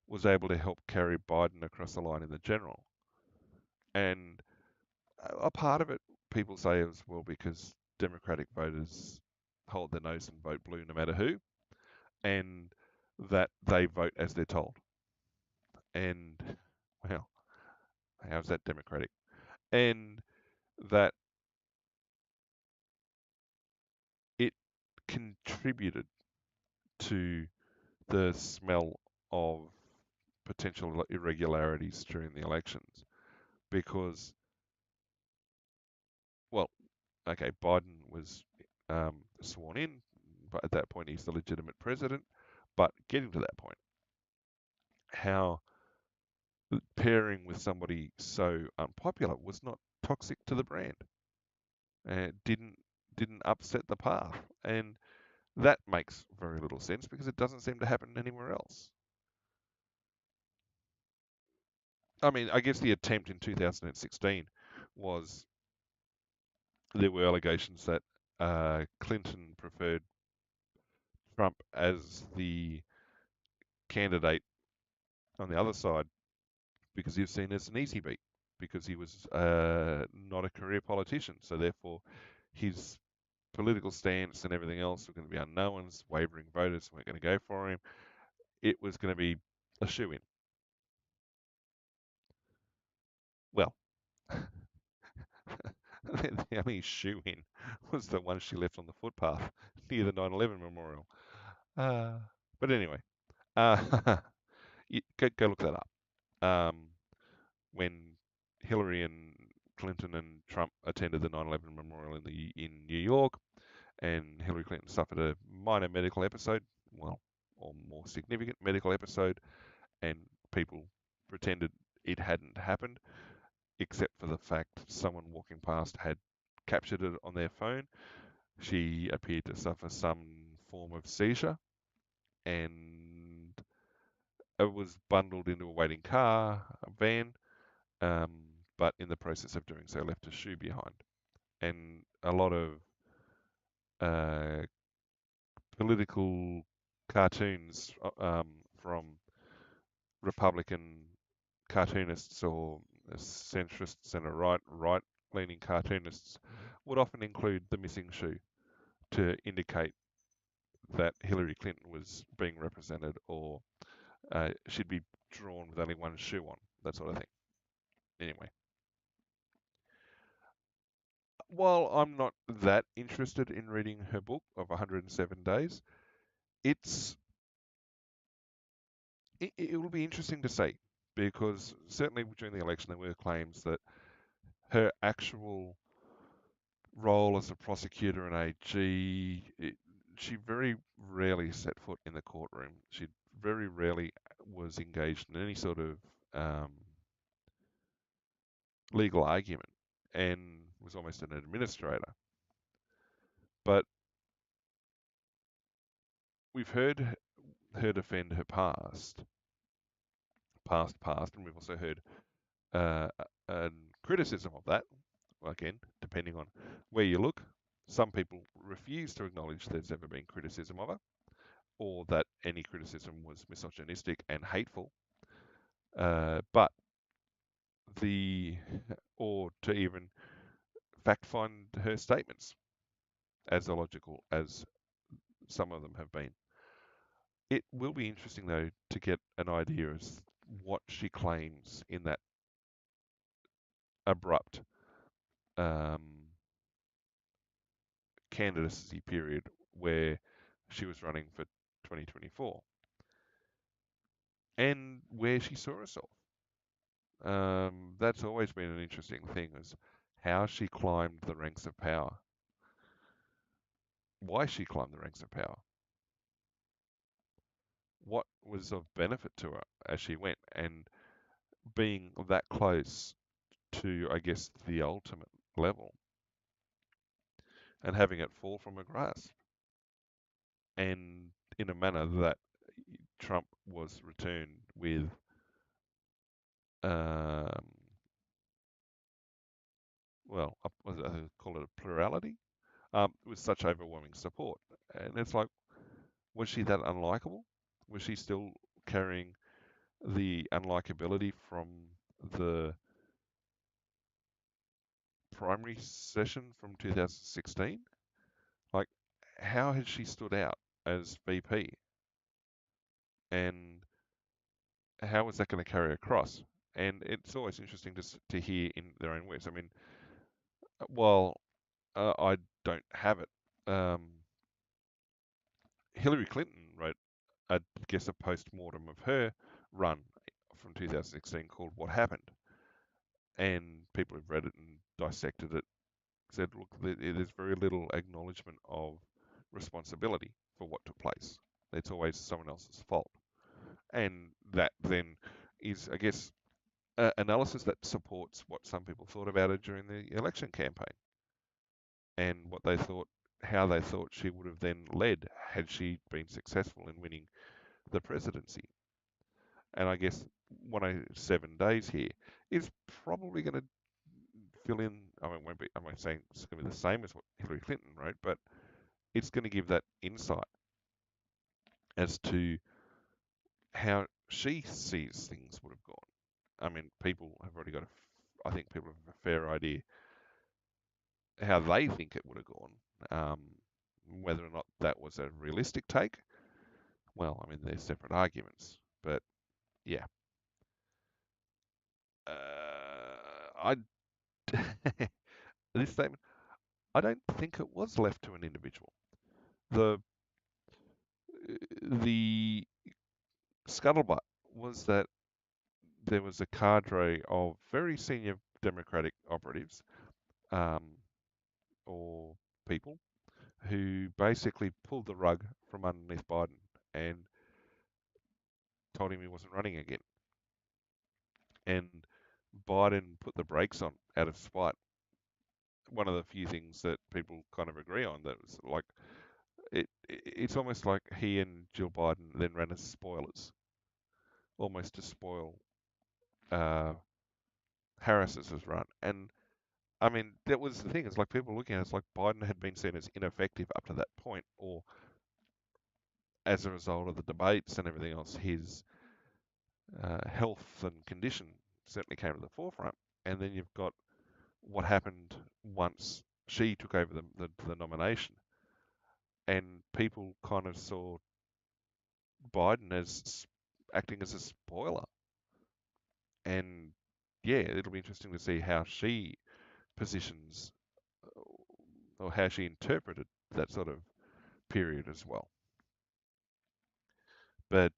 was able to help carry Biden across the line in the general. And a part of it, people say, is well because Democratic voters hold their nose and vote blue no matter who, and that they vote as they're told. And, well, how's that democratic? And that it contributed to the smell of potential irregularities during the elections because, well, okay, Biden was sworn in, but at that point he's the legitimate president. But getting to that point, how pairing with somebody so unpopular was not toxic to the brand and didn't upset the path. And that makes very little sense because it doesn't seem to happen anywhere else. I mean, I guess the attempt in 2016 was there were allegations that Clinton preferred Trump as the candidate on the other side because he was seen as an easy beat because he was not a career politician. So therefore, his political stance and everything else were going to be unknowns. Wavering voters weren't going to go for him. It was going to be a shoe-in. Well, the only shoe-in was the one she left on the footpath near the 9/11 memorial. Uh, but anyway, uh, go look that up. Um, when Hillary and Clinton and Trump attended the 9/11 memorial in New York, and Hillary Clinton suffered a minor medical episode, well, or more significant medical episode, and people pretended it hadn't happened, except for the fact someone walking past had captured it on their phone. She appeared to suffer some form of seizure and was bundled into a waiting car, a van, um, but in the process of doing so, left a shoe behind. And a lot of uh, political cartoons from Republican cartoonists or centrists and a right-leaning cartoonists would often include the missing shoe to indicate that Hillary Clinton was being represented or she'd be drawn with only one shoe on, that sort of thing. Anyway, while I'm not that interested in reading her book of 107 days, it's it will be interesting to see because certainly during the election there were claims that her actual role as a prosecutor and AG, she very rarely set foot in the courtroom. She very rarely was engaged in any sort of um, legal argument and was almost an administrator. But we've heard her defend her past, and we've also heard uh, a criticism of that. Again, depending on where you look, some people refuse to acknowledge there's ever been criticism of her, or that any criticism was misogynistic and hateful. But the or to even fact find her statements as illogical as some of them have been. It will be interesting though to get an idea of what she claims in that abrupt um, candidacy period where she was running for 2024 and where she saw herself. That's always been an interesting thing, is how she climbed the ranks of power, why she climbed the ranks of power, what was of benefit to her as she went, and being that close to, I guess, the ultimate level and having it fall from her grasp, and in a manner that Trump was returned with um, well, what do I call it, a plurality, with such overwhelming support. And it's like, was she that unlikable? Was she still carrying the unlikability from the primary session from 2016? Like, how had she stood out as VP? And how was that going to carry across? And it's always interesting to hear in their own words. I mean, while I don't have it, Hillary Clinton wrote, I guess, a post-mortem of her run from 2016 called What Happened. And people who've read it and dissected it said, look, there's very little acknowledgement of responsibility for what took place. It's always someone else's fault. And that then is, I guess, analysis that supports what some people thought about her during the election campaign and what they thought, how they thought she would have then led had she been successful in winning the presidency. And I guess 107 days here is probably going to fill in. I mean, won't be. I'm not saying it's going to be the same as what Hillary Clinton wrote, but it's going to give that insight as to how she sees things would have gone. I mean, people have already got I think people have a fair idea how they think it would have gone. Whether or not that was a realistic take, well, I mean, there's separate arguments. But yeah, I this statement, I don't think it was left to an individual. The the scuttlebutt was that there was a cadre of very senior Democratic operatives um, or people who basically pulled the rug from underneath Biden and told him he wasn't running again. And Biden put the brakes on out of spite. One of the few things that people kind of agree on, that was like it's almost like he and Jill Biden then ran as spoilers, almost to spoil uh, Harris's run. And I mean, that was the thing. It's like people looking at it, it's like Biden had been seen as ineffective up to that point, or as a result of the debates and everything else, his health and condition certainly came to the forefront. And then you've got what happened once she took over the nomination, and people kind of saw Biden as acting as a spoiler. And yeah, it'll be interesting to see how she positions or how she interpreted that sort of period as well. But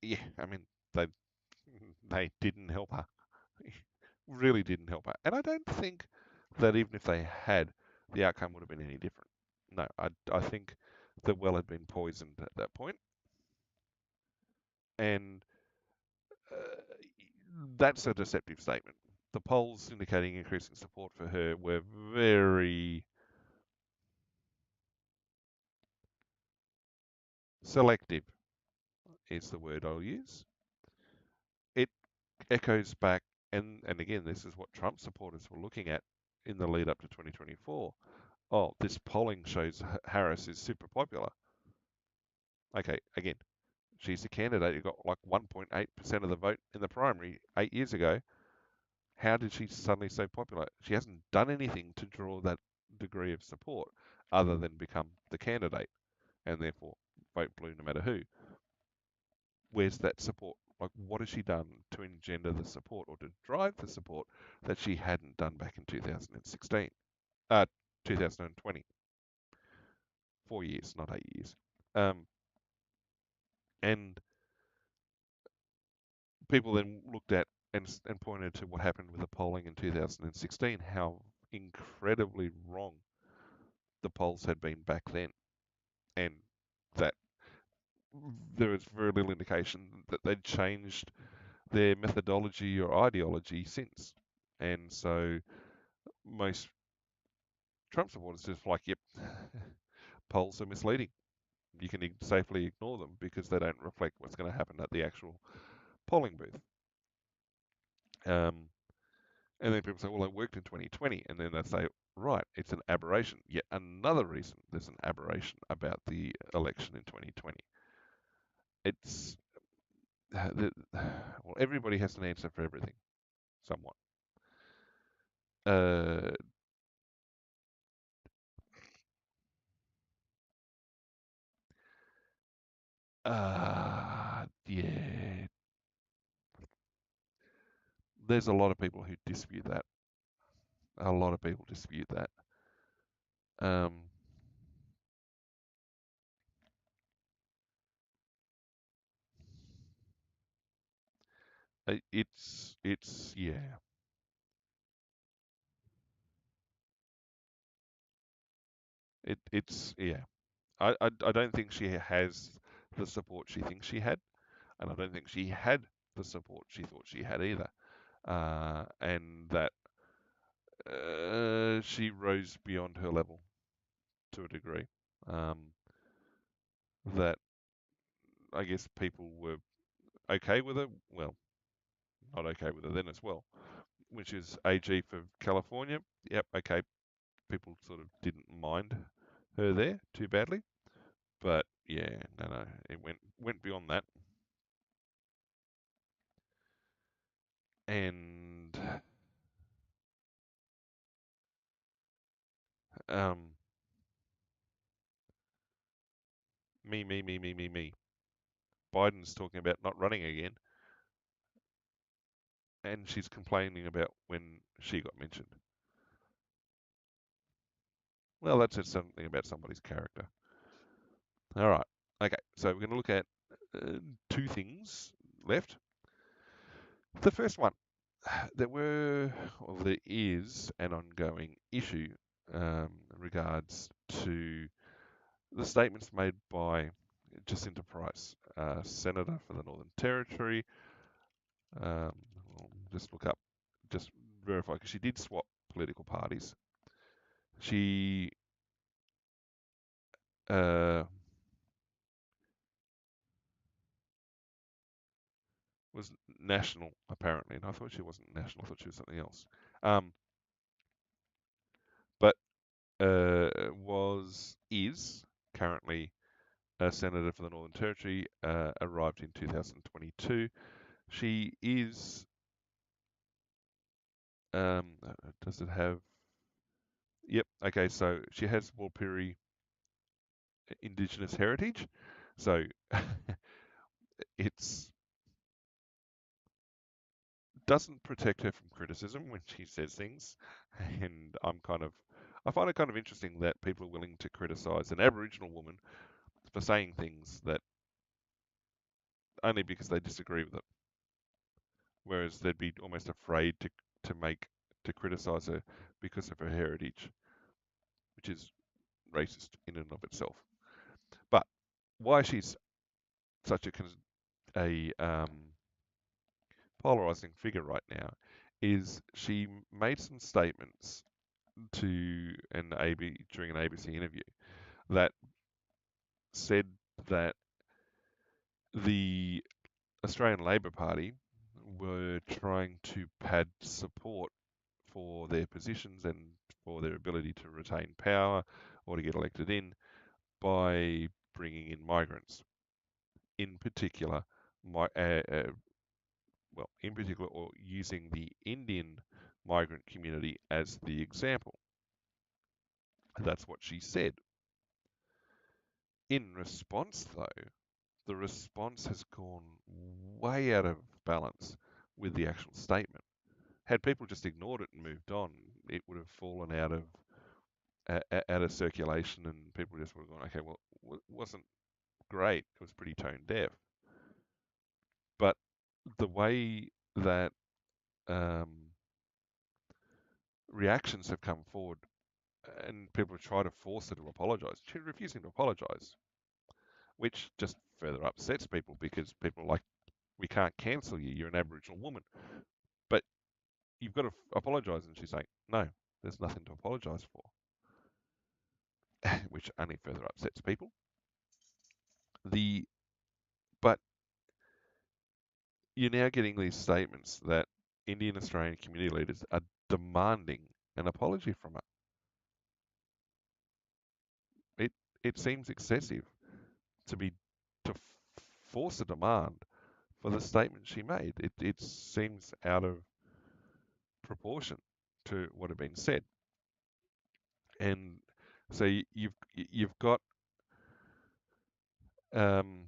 yeah, I mean, they they didn't help her, really didn't help her. And I don't think that even if they had, the outcome would have been any different. No, I think the well had been poisoned at that point, and that's a deceptive statement. The polls indicating increasing support for her were very selective, is the word I'll use. It echoes back, and again, this is what Trump supporters were looking at in the lead up to 2024. Oh, this polling shows Harris is super popular. Okay, again, she's a candidate who got like 1.8% of the vote in the primary 8 years ago. How did she suddenly so popular? She hasn't done anything to draw that degree of support other than become the candidate and therefore vote blue no matter who. Where's that support? Like, what has she done to engender the support or to drive the support that she hadn't done back in 2016? 2020. 4 years, not 8 years. Um, and people then looked at and pointed to what happened with the polling in 2016, how incredibly wrong the polls had been back then, and that there was very little indication that they'd changed their methodology or ideology since. And so most Trump supporters just like, yep, polls are misleading. You can safely ignore them because they don't reflect what's going to happen at the actual polling booth. Um, and then people say, well, it worked in 2020. And then they say, right, it's an aberration. Yet another reason there's an aberration about the election in 2020. It's, well, everybody has an answer for everything, somewhat. Uh, yeah, there's a lot of people who dispute that. A lot of people dispute that. Um, it's yeah, it's yeah. I don't think she has the support she thinks she had, and I don't think she had the support she thought she had either. And that she rose beyond her level to a degree. Um, that I guess people were okay with her. Well, not okay with her then as well, which is AG for California. Yep, okay. People sort of didn't mind her there too badly, but yeah, no, it went beyond that, and um, me. Biden's talking about not running again, and she's complaining about when she got mentioned. Well, that says something about somebody's character. All right. Okay, so we're going to look at two things left. The first one, there is an ongoing issue in regards to the statements made by Jacinta Price, Senator for the Northern Territory. Um, I'll just look up, just verify, because she did swap political parties. She uh, was national, apparently, and I thought she wasn't national, I thought she was something else. Um, but is currently a senator for the Northern Territory, arrived in 2022. She is. Does it have? Yep. Okay. So she has Warlpiri Indigenous heritage. So it's doesn't protect her from criticism when she says things, and I find it kind of interesting that people are willing to criticise an Aboriginal woman for saying things that only because they disagree with it, whereas they'd be almost afraid to make to criticise her because of her heritage, which is racist in and of itself. But why she's such a polarizing figure right now is she made some statements to an AB during an ABC interview that said that the Australian Labor Party were trying to pad support for their positions and for their ability to retain power or to get elected in by bringing in migrants, in particular, my, in particular, or using the Indian migrant community as the example. That's what she said. In response, though, the response has gone way out of balance with the actual statement. Had people just ignored it and moved on, it would have fallen out of circulation, and people just would have gone, okay, well, it wasn't great. It was pretty tone deaf. But the way that um, reactions have come forward, and people have tried to force her to apologise, she's refusing to apologise, which just further upsets people because people are like, we can't cancel you. You're an Aboriginal woman, but you've got to apologise. And she's like, no, there's nothing to apologise for, which only further upsets people. The but you're now getting these statements that Indian Australian community leaders are demanding an apology from her. It it seems excessive to be to force a demand for the statement she made. It seems out of proportion to what had been said. And so you've got um,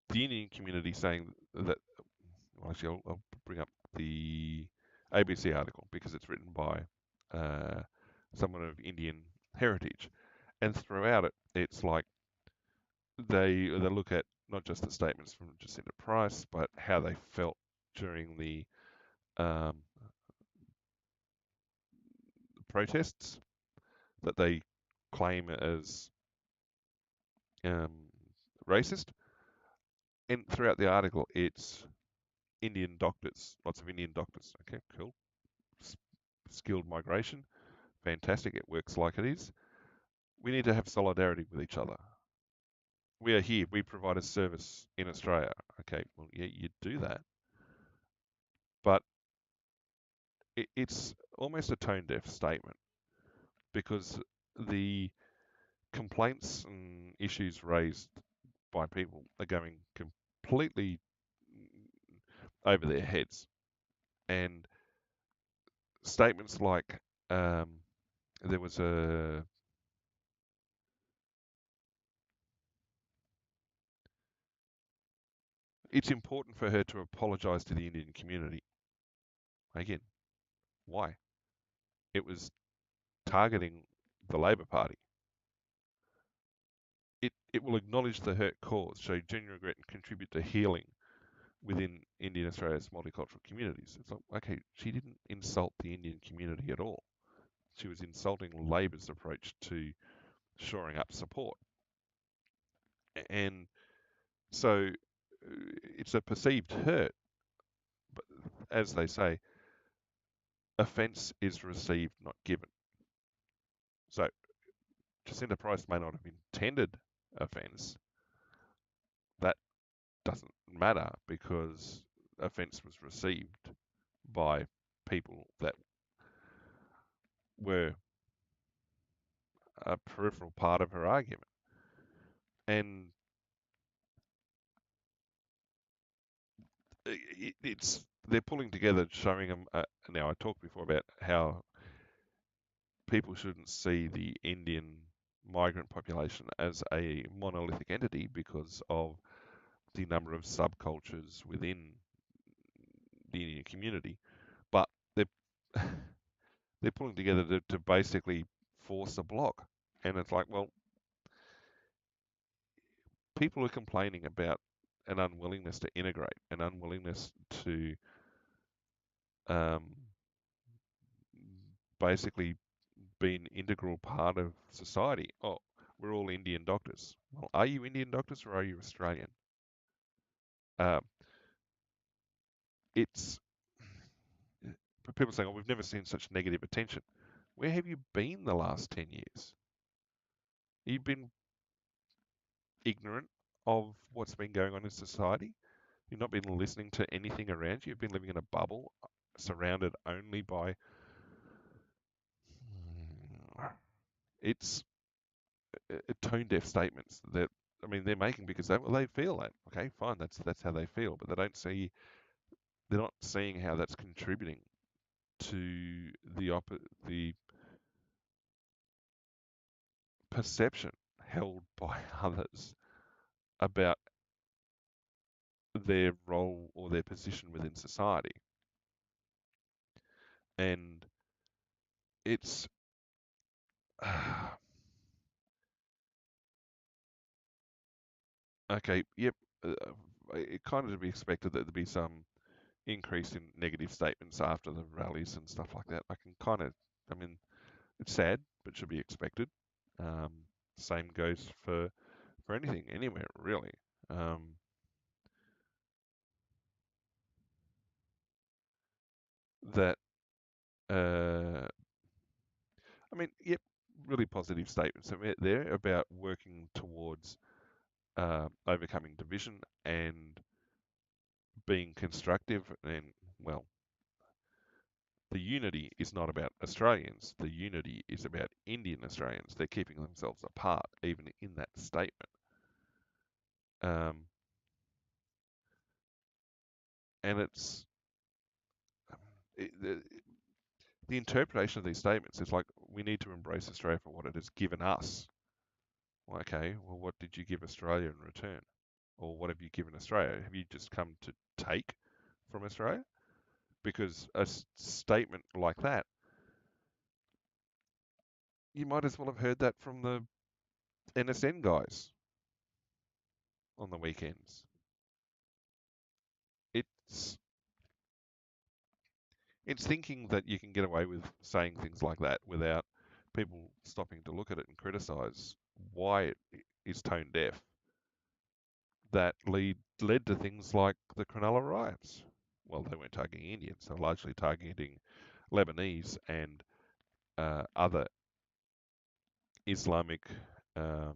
the Indian community saying that. Well, actually, I'll bring up the ABC article because it's written by uh, someone of Indian heritage, and throughout it, it's like they look at not just the statements from Jacinta Price, but how they felt during the um, protests that they claim as um, racist. And throughout the article, it's Indian doctors, lots of Indian doctors. Okay, cool. Skilled migration, fantastic. It works like it is. We need to have solidarity with each other. We are here. We provide a service in Australia. Okay, well, yeah, you do that, but it's almost a tone deaf statement because the complaints and issues raised by people are going completely over their heads. And statements like there was a it's important for her to apologise to the Indian community. Again, why? It was targeting the Labor Party. It will acknowledge the hurt caused, show genuine regret, and contribute to healing within Indian Australia's multicultural communities. It's like, okay, she didn't insult the Indian community at all. She was insulting Labor's approach to shoring up support. And so it's a perceived hurt, but as they say, offence is received, not given. So Jacinta Price may not have intended offence. That doesn't matter because offence was received by people that were a peripheral part of her argument. And it's they're pulling together, showing them. Now, I talked before about how people shouldn't see the Indian migrant population as a monolithic entity because of the number of subcultures within the Indian community, but they're they're pulling together to basically force a block. And it's like, well, people are complaining about an unwillingness to integrate, an unwillingness to um, basically be an integral part of society. Oh, we're all Indian doctors. Well, are you Indian doctors or are you Australian? Um, it's people saying, oh, we've never seen such negative attention. Where have you been the last 10 years? You've been ignorant of what's been going on in society. You've not been listening to anything around you. You've been living in a bubble surrounded only by. It's tone deaf statements that, I mean, they're making because they feel that. Okay, fine, that's how they feel, but they're not seeing how that's contributing to the perception held by others about their role or their position within society. And it's okay, yep. It kind of to be expected that there'd be some increase in negative statements after the rallies and stuff like that. I can kind of, I mean, it's sad, but should be expected. Um, Same goes for anything, anywhere really. Um, that I mean, yep, really positive statements there about working towards overcoming division and being constructive. And well, the unity is not about Australians. The unity is about Indian Australians. They're keeping themselves apart, even in that statement. Um, and it's it, the interpretation of these statements is like we need to embrace Australia for what it has given us. Well, okay, well, what did you give Australia in return? Or what have you given Australia? Have you just come to take from Australia? Because a statement like that, you might as well have heard that from the NSN guys on the weekends. It's it's thinking that you can get away with saying things like that without people stopping to look at it and criticise why it is tone deaf that led to things like the Cronulla riots. Well, they weren't targeting Indians, they're largely targeting Lebanese and other Islamic um,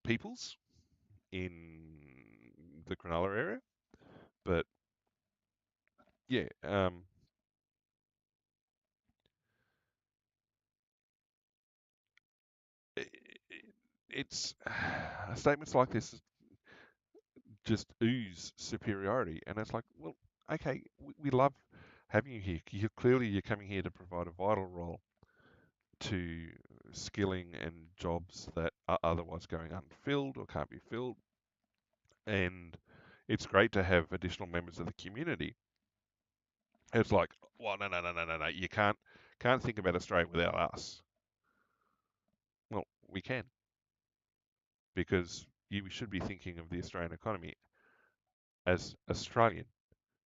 peoples in the Cronulla area. But yeah, it, it's statements like this just ooze superiority, and it's like, well, okay, we love having you here. You're coming here to provide a vital role to skilling and jobs that are otherwise going unfilled or can't be filled. And it's great to have additional members of the community. It's like, well, no. You can't think about Australia without us. Well, we can because you should be thinking of the Australian economy as Australian.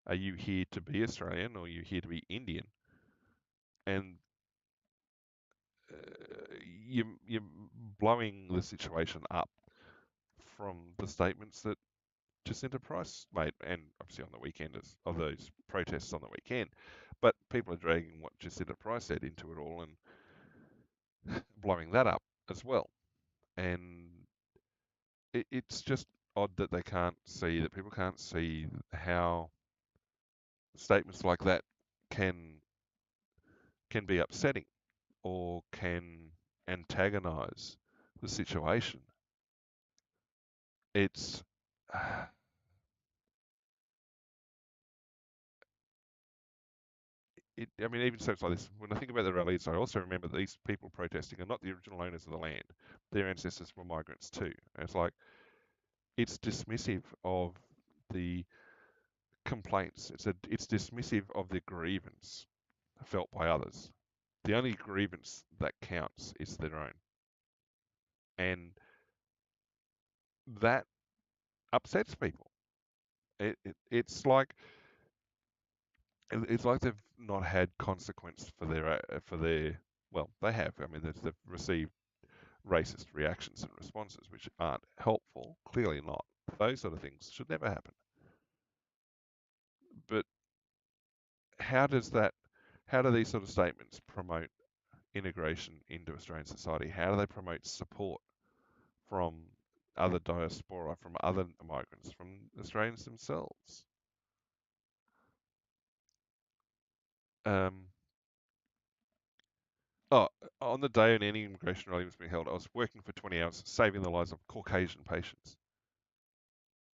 Are you here to be Australian or are you here to be Indian? And you're blowing the situation up from the statements that Jacinta Price made, and obviously on the weekend of those protests on the weekend. But people are dragging what Jacinta Price said into it all and blowing that up as well. And it's just odd that they can't see, that people can't see how statements like that can can be upsetting or can antagonize the situation. it's I mean, even so, it's like this. When I think about the rallies, I also remember these people protesting are not the original owners of the land. Their ancestors were migrants too. And it's like it's dismissive of the complaints. It's dismissive of the grievance felt by others. The only grievance that counts is their own, and that upsets people. It's like they've not had consequence for their well, they have. I mean, they've received racist reactions and responses which aren't helpful. Clearly not. Those sort of things should never happen. But how does that? How do these sort of statements promote integration into Australian society? How do they promote support from other diaspora, from other migrants, from Australians themselves? Um, oh, on the day when any immigration rally was being held, I was working for 20 hours saving the lives of Caucasian patients.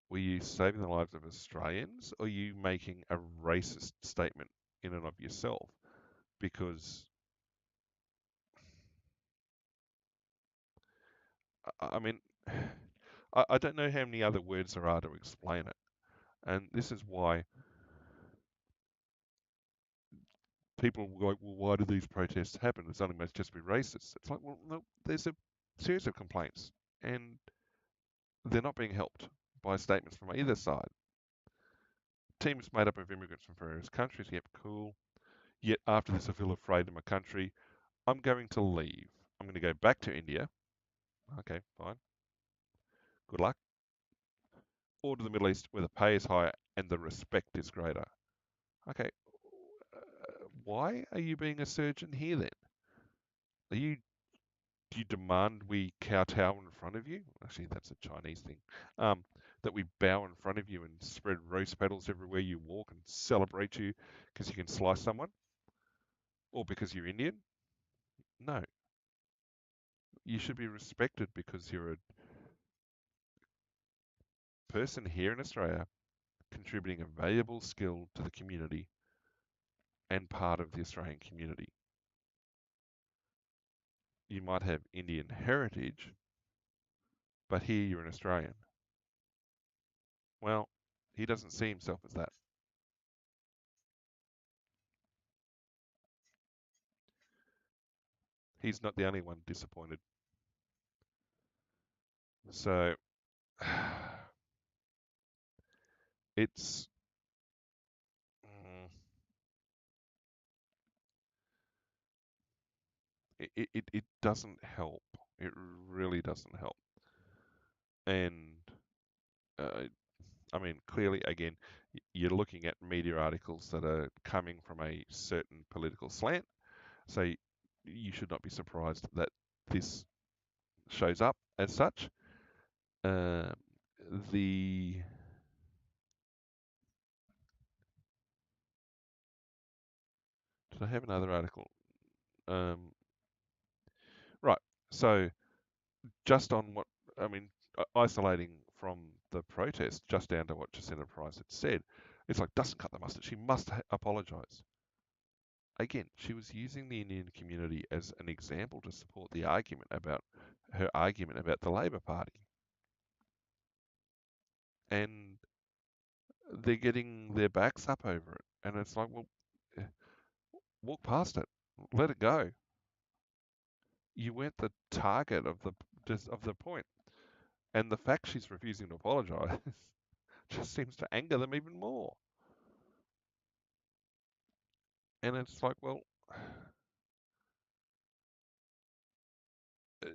Were you saving the lives of Australians, or are you making a racist statement in and of yourself? Because, I mean, I don't know how many other words there are to explain it. And this is why people were like, well, why do these protests happen? It's only must just be racist. It's like, well, no, there's a series of complaints, and they're not being helped by statements from either side. Teams made up of immigrants from various countries. Yep, cool. Yet after this, I feel afraid of my country. I'm going to leave. I'm going to go back to India. Okay, fine. Good luck. Or to the Middle East, where the pay is higher and the respect is greater. Okay, why are you being a surgeon here then? Are you Do you demand we kowtow in front of you? Actually, that's a Chinese thing. Um, that we bow in front of you and spread rose petals everywhere you walk and celebrate you because you can slice someone or because you're Indian? No, you should be respected because you're a person here in Australia contributing a valuable skill to the community and part of the Australian community. You might have Indian heritage, but here you're an Australian. Well, he doesn't see himself as that. He's not the only one disappointed. So it's mm, it doesn't help. It really doesn't help. And uh, I mean, clearly, again, you're looking at media articles that are coming from a certain political slant. So you should not be surprised that this shows up as such. Um, the Did I have another article? Um, right. So just on what I mean, isolating from the protest just down to what Jacinta Price had said, it's like doesn't cut the mustard. She must apologise. Again, she was using the Indian community as an example to support the argument about her argument about the Labor Party, and they're getting their backs up over it. And it's like, well, eh, walk past it, let it go. You weren't the target of the point, and the fact she's refusing to apologise just seems to anger them even more. And it's like, well, uh,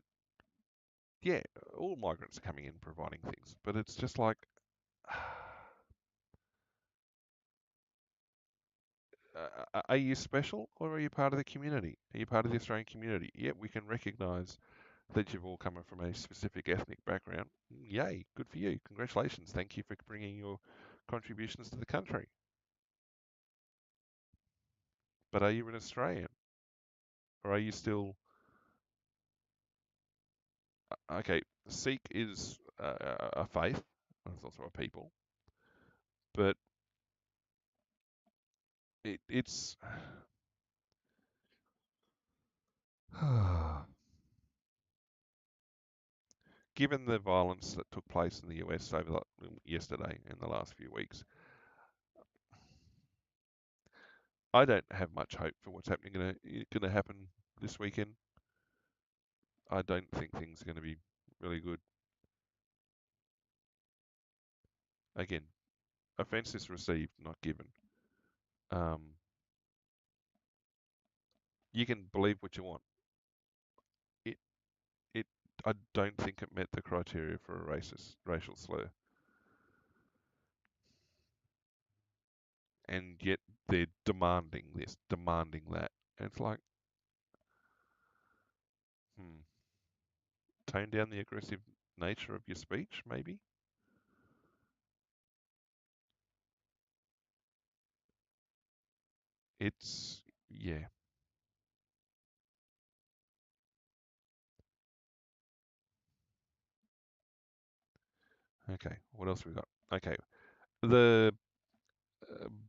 yeah, all migrants are coming in providing things, but it's just like, are you special or are you part of the community? Are you part of the Australian community? Yep, we can recognise that you've all come from a specific ethnic background. Yay, good for you. Congratulations. Thank you for bringing your contributions to the country. But are you an Australian? Or are you still, okay, Sikh is a faith, it's also a people, but it's given the violence that took place in the US yesterday and the last few weeks, I don't have much hope for what's happening going to happen this weekend. I don't think things are going to be really good. Again, offence is received, not given. Um, you can believe what you want. It it I don't think it met the criteria for a racial slur, and yet they're demanding this, demanding that. And it's like, hmm, tone down the aggressive nature of your speech, maybe. It's yeah. Okay, what else we got? Okay, the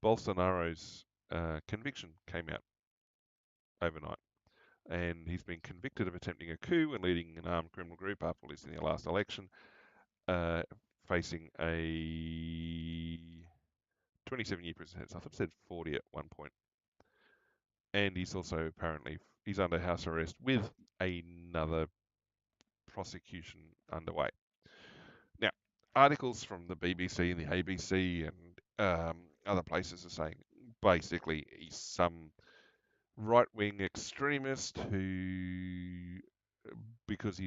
Bolsonaro's conviction came out overnight, and he's been convicted of attempting a coup and leading an armed criminal group after losing the last election, uh, facing a 27-year prison sentence. I thought it said 40 at one point, and he's also apparently he's under house arrest with another prosecution underway. Now, articles from the BBC and the ABC and other places are saying basically he's some right-wing extremist who, because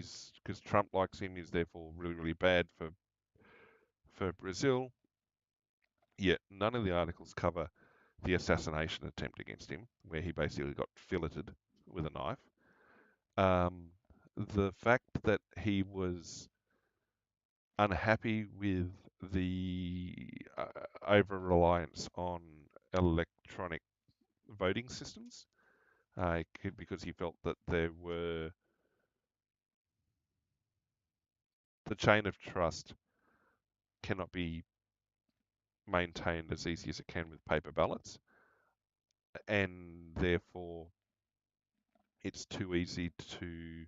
Trump likes him, is therefore really really bad for Brazil. Yet none of the articles cover the assassination attempt against him, where he basically got filleted with a knife. Um, the fact that he was unhappy with the over reliance on electronic voting systems, because he felt that the chain of trust cannot be maintained as easy as it can with paper ballots, and therefore it's too easy to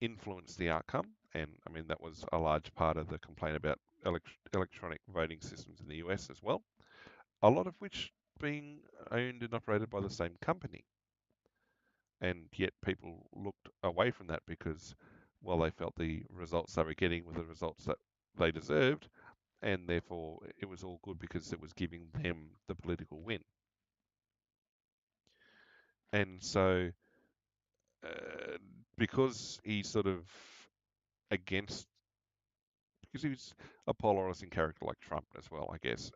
influence the outcome. And I mean, that was a large part of the complaint about electronic voting systems in the US as well, a lot of which being owned and operated by the same company. And yet people looked away from that because, well, they felt the results they were getting were the results that they deserved, and therefore it was all good because it was giving them the political win. And so, uh, because he's sort of against, because he was a polarizing character like Trump as well, I guess.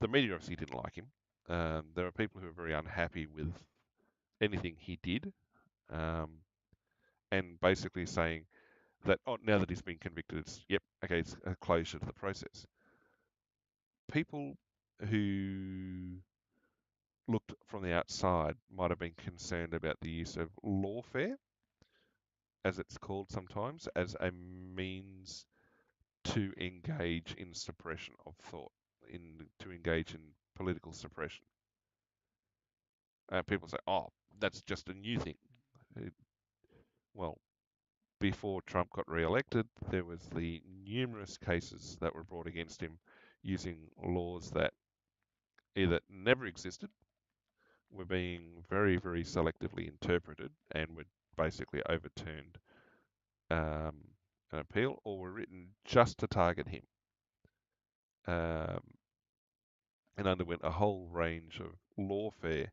The media obviously didn't like him. There are people who are very unhappy with anything he did, um, and basically saying that, oh, now that he's been convicted, yep, okay, it's a closure to the process. People who looked from the outside might have been concerned about the use of lawfare, as it's called sometimes, as a means to engage in suppression of thought, to engage in political suppression. People say, "Oh, that's just a new thing." It- well, before Trump got re-elected, there was the numerous cases that were brought against him using laws that either never existed, were being very, very selectively interpreted, and were basically overturned um, an appeal, or were written just to target him. Um, and underwent a whole range of lawfare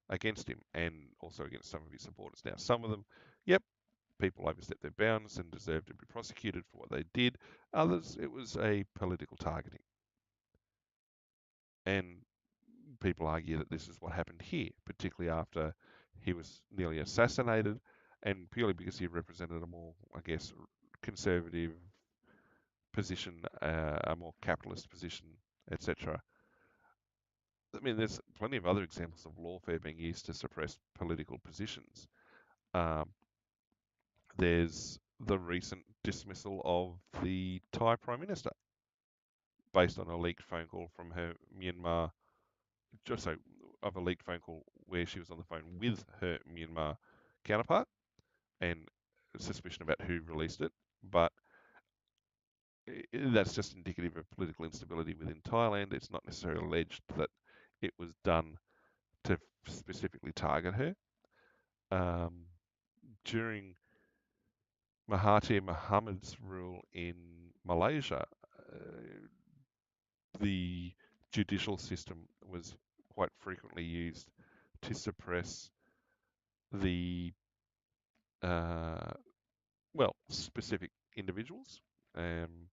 against him and also against some of his supporters. Now, some of them, yep, people overstepped their bounds and deserved to be prosecuted for what they did. Others, it was a political targeting. And people argue that this is what happened here, particularly after he was nearly assassinated, and purely because he represented a more, I guess, conservative position, a more capitalist position, etc. I mean, there's plenty of other examples of lawfare being used to suppress political positions. Um, there's the recent dismissal of the Thai Prime Minister based on a leaked phone call from her Myanmar, just so of a leaked phone call where she was on the phone with her Myanmar counterpart and suspicion about who released it. But that's just indicative of political instability within Thailand. It's not necessarily alleged that it was done to specifically target her. Um, During Mahathir Mohamad's rule in Malaysia, the judicial system was quite frequently used to suppress the uh, specific individuals. Um,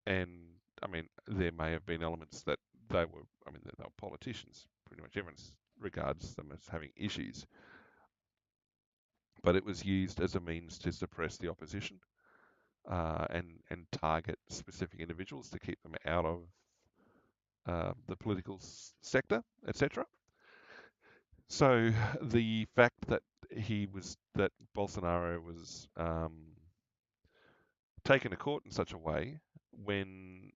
and I mean, there may have been elements that they were politicians. Pretty much everyone regards them as having issues, but it was used as a means to suppress the opposition and target specific individuals to keep them out of the political sector, etc. So the fact that Bolsonaro was taken to court in such a way when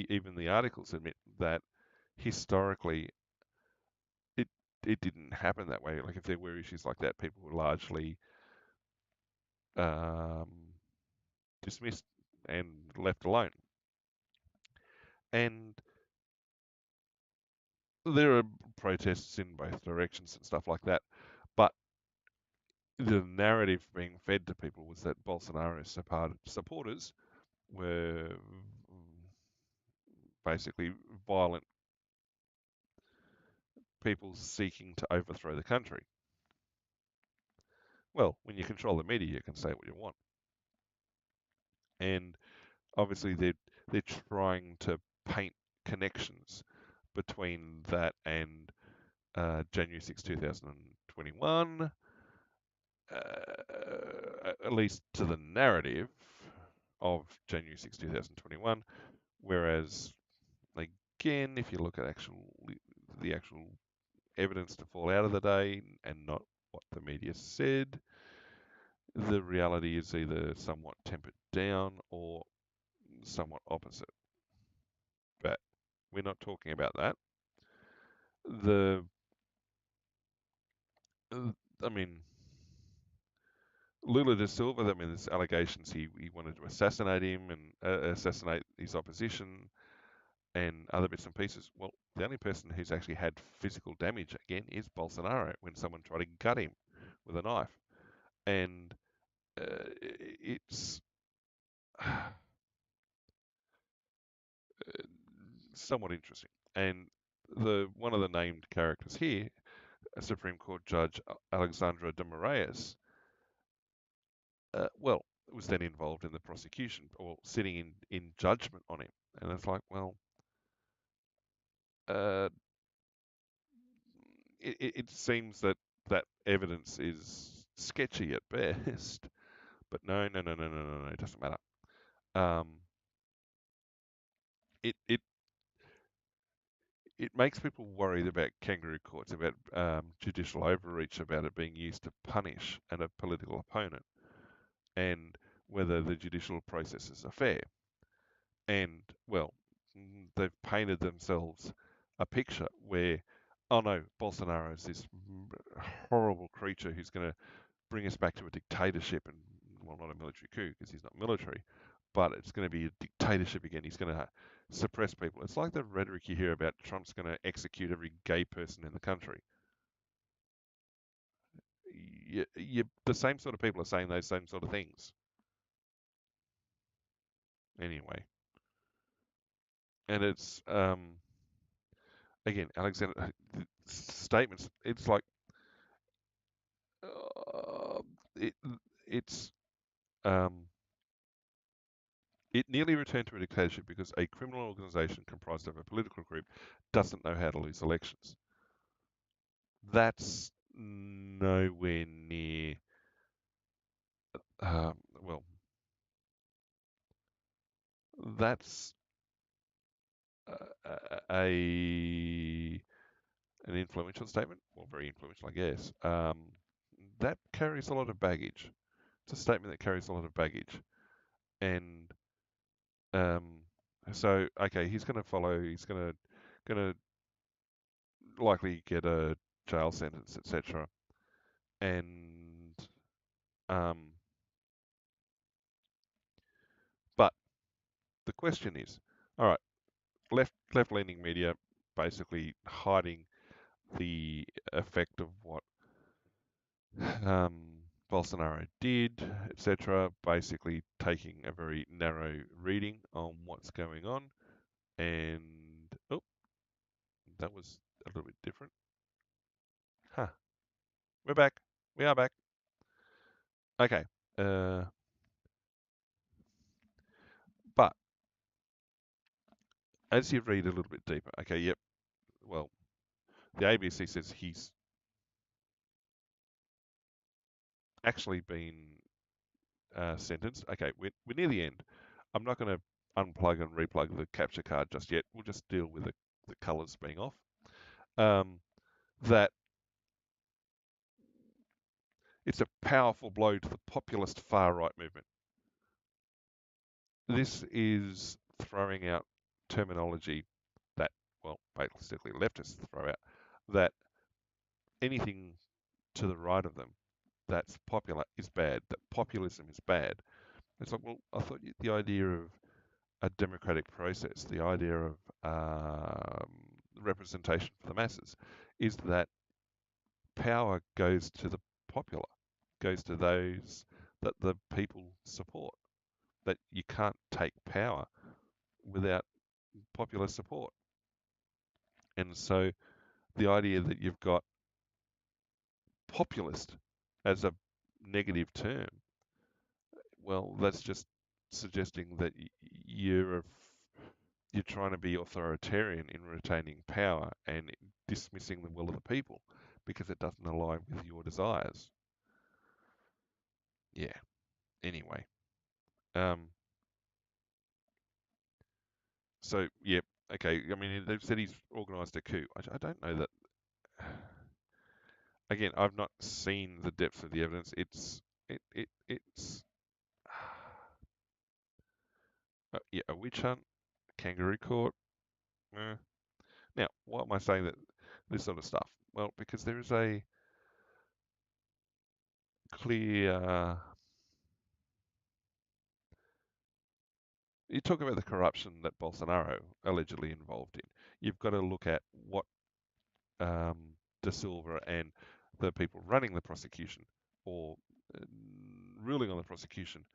even the articles admit that historically it it didn't happen that way. Like if there were issues like that, people were largely um, dismissed and left alone. And there are protests in both directions and stuff like that. But the narrative being fed to people was that Bolsonaro's supporters were basically violent people seeking to overthrow the country. Well, when you control the media, you can say what you want. And obviously, they're trying to paint connections between that and January 6, 2021, at least to the narrative of January 6, 2021. Whereas, again, if you look at the actual evidence to fall out of the day and not what the media said, the reality is either somewhat tempered down or somewhat opposite. But we're not talking about that. The, I mean, Lula da Silva, I mean, there's allegations he wanted to assassinate him and assassinate his opposition and other bits and pieces. Well, the only person who's actually had physical damage, again, is Bolsonaro when someone tried to gut him with a knife. And it's somewhat interesting. And one of the named characters here, Supreme Court Judge Alexandra de Moraes, was then involved in the prosecution or sitting in judgment on him. And it's like, well, uh, it seems that that evidence is sketchy at best. But no, no, no, no, no, no, no, it doesn't matter. Um, it it makes people worried about kangaroo courts, about judicial overreach, about it being used to punish a political opponent, and whether the judicial processes are fair. And, well, they've painted themselves a picture where, oh no, Bolsonaro is this horrible creature who's going to bring us back to a dictatorship and, well, not a military coup because he's not military, but it's going to be a dictatorship again. He's going to suppress people. It's like the rhetoric you hear about Trump's going to execute every gay person in the country. The same sort of people are saying those same sort of things. Anyway, and it's again, Alexander statements. It's like uh, it, it's um, it nearly returned to a dictatorship because a criminal organization comprised of a political group doesn't know how to lose elections. That's nowhere near, well, that's a an influential statement, well, very influential, I guess. That carries a lot of baggage, it's a statement that carries a lot of baggage. And um, so, okay, he's going to follow. He's going to likely get a jail sentence, etc. And um, but the question is, all right, left-leaning media basically hiding the effect of what um, Bolsonaro did, etc. Basically taking a very narrow reading on what's going on, and oh, that was a little bit different. Huh. We're back. We are back. Okay. Uh, but as you read a little bit deeper, okay, yep. Well, the ABC says he's actually been sentenced. Okay, we're near the end. I'm not going to unplug and replug the capture card just yet. We'll just deal with the colours being off. That it's a powerful blow to the populist far right movement. This is throwing out terminology that, well, basically leftists throw out, that anything to the right of them that's popular is bad, that populism is bad. It's like, well, I thought the idea of a democratic process, the idea of representation for the masses, is that power goes to the popular, goes to those that the people support. That you can't take power without popular support. And so the idea that you've got populist as a negative term, well, that's just suggesting that you're trying to be authoritarian in retaining power and dismissing the will of the people because it doesn't align with your desires. Yeah. Anyway, um, so yeah, okay. I mean, they've said he's organised a coup. I don't know that. Again, I've not seen the depth of the evidence. It's yeah, a witch hunt, kangaroo court. Eh. Now, why am I saying that this sort of stuff? Well, because there is a clear. You talk about the corruption that Bolsonaro allegedly involved in. You've got to look at what um, De Silva and the people running the prosecution or uh, ruling on the prosecution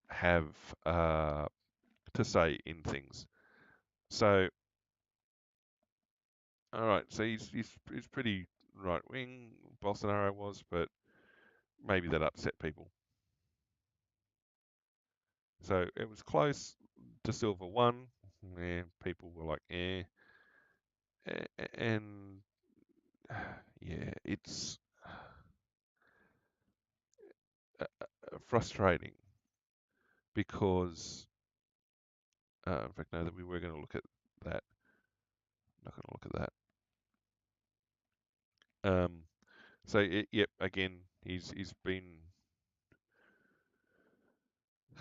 have to say in things. So, all right, so he's pretty right wing. Bolsonaro was, but maybe that upset people. So it was close. De Silva won. Yeah, people were like, and yeah, it's frustrating because, in fact, no, that we were going to look at that. Not going to look at that. So yep, again, he's been.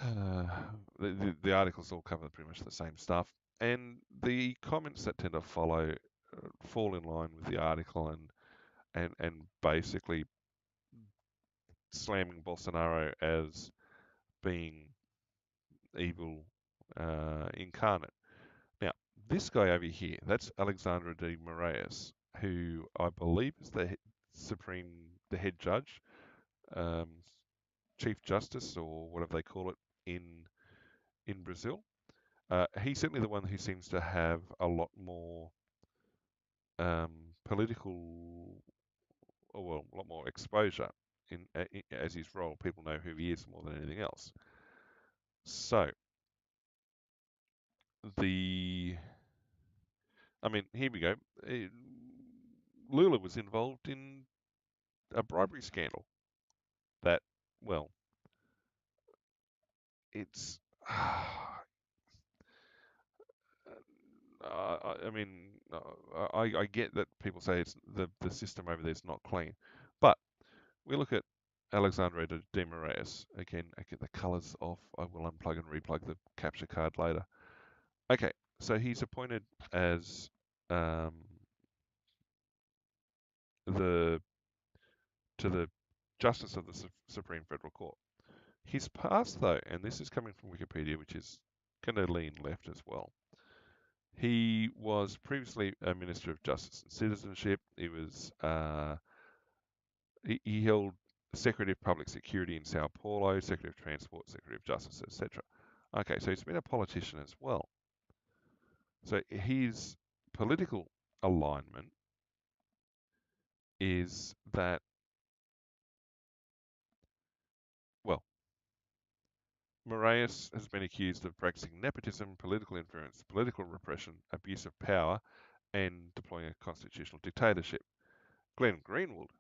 Uh, the articles all cover pretty much the same stuff, and the comments that tend to follow fall in line with the article and basically slamming Bolsonaro as being evil incarnate. Now, this guy over here, that's Alexandra de Moraes, who I believe is the head judge, um, chief justice, or whatever they call it in Brazil. He's certainly the one who seems to have a lot more political, or well, a lot more exposure as his role. People know who he is more than anything else. So the, I mean, here we go. Lula was involved in a bribery scandal. That, well, it's. I mean, I get that people say it's the system over there is not clean, but we look at Alexandre de Moraes. Again, I get the colours off. I will unplug and replug the capture card later. Okay, so he's appointed as um, the to the Justice of the Supreme Federal Court. His past, though, and this is coming from Wikipedia, which is going to lean left as well. He was previously a Minister of Justice and Citizenship. He held Secretary of Public Security in Sao Paulo, Secretary of Transport, Secretary of Justice, etc. Okay, so he's been a politician as well. So his political alignment is that, well, Moraes has been accused of practicing nepotism, political influence, political repression, abuse of power, and deploying a constitutional dictatorship. Glenn Greenwald,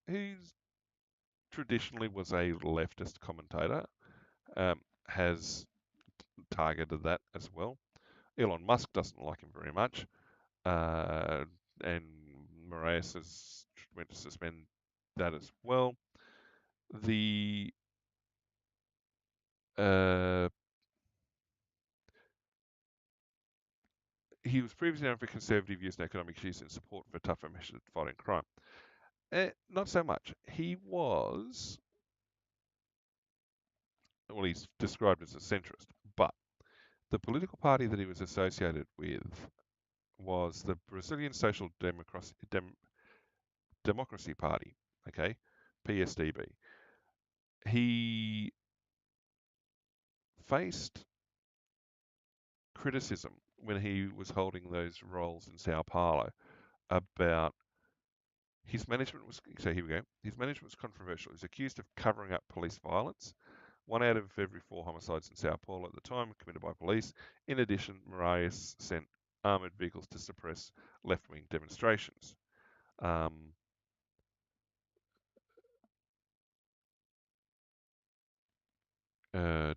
who traditionally was a leftist commentator, has targeted that as well. Elon Musk doesn't like him very much, and Moraes has went to suspend that as well. The uh, He was previously known for conservative views and economic issues and support for tougher measures fighting crime. Not so much. He's described as a centrist, but the political party that he was associated with was the Brazilian Social Democracy Party, okay, PSDB. He faced criticism when he was holding those roles in Sao Paulo about his management was, so here we go, his management was controversial. He was accused of covering up police violence. One out of every four homicides in Sao Paulo at the time were committed by police. In addition, Moraes sent armoured vehicles to suppress left-wing demonstrations. Um, uh,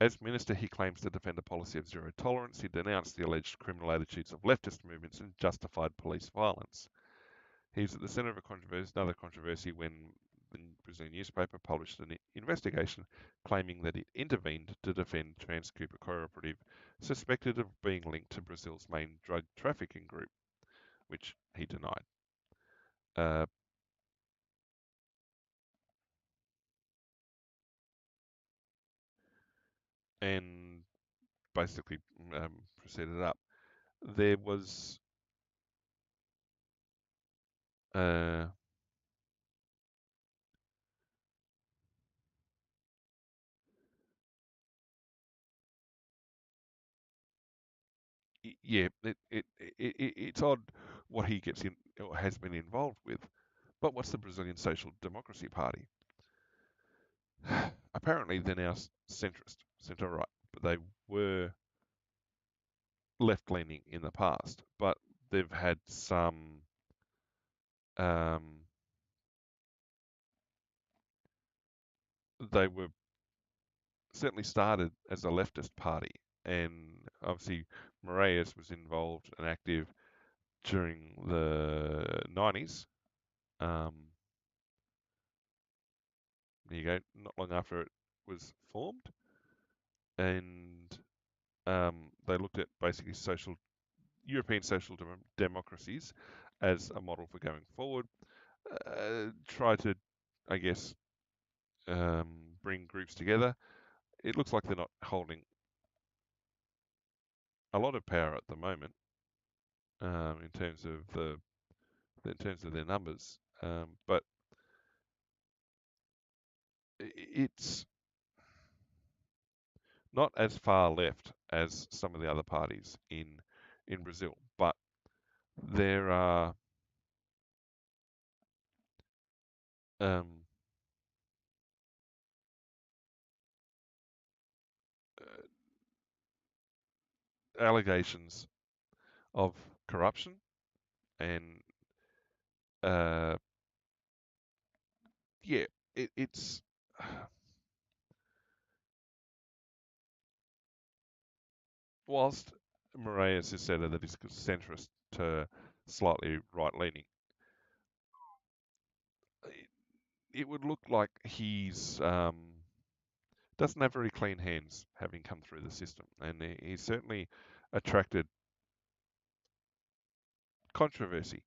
As minister, he claims to defend a policy of zero tolerance. He denounced the alleged criminal attitudes of leftist movements and justified police violence. He was at the centre of another controversy when the Brazilian newspaper published an investigation claiming that it intervened to defend Transcooper Cooperative, suspected of being linked to Brazil's main drug trafficking group, which he denied. Uh, and basically proceeded up. There was uh, yeah, it's odd what he gets in or has been involved with. But what's the Brazilian Social Democracy Party? Apparently, they're now centrist, centre right, but they were left leaning in the past. But they've had some. Um, they were certainly started as a leftist party, and obviously Moraes was involved and active during the 90s. Um, there you go, not long after it was formed, and they looked at basically European social democracies as a model for going forward. Try to, I guess, bring groups together. It looks like they're not holding a lot of power at the moment in terms of their numbers, but it's not as far left as some of the other parties in Brazil. But there are um, allegations of corruption and uh, yeah, it's whilst Moraes has said that he's centrist to slightly right-leaning, it would look like he's doesn't have very clean hands having come through the system, and he's certainly attracted controversy.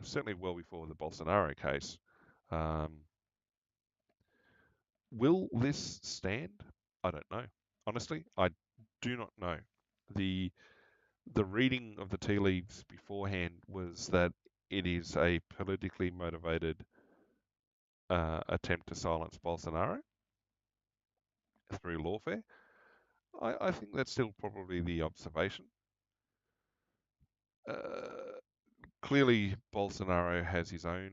Certainly well before the Bolsonaro case. Um, will this stand? I don't know. Honestly, I do not know. The the reading of the tea leaves beforehand was that it is a politically motivated attempt to silence Bolsonaro through lawfare. I think that's still probably the observation. Uh, Clearly, Bolsonaro has his own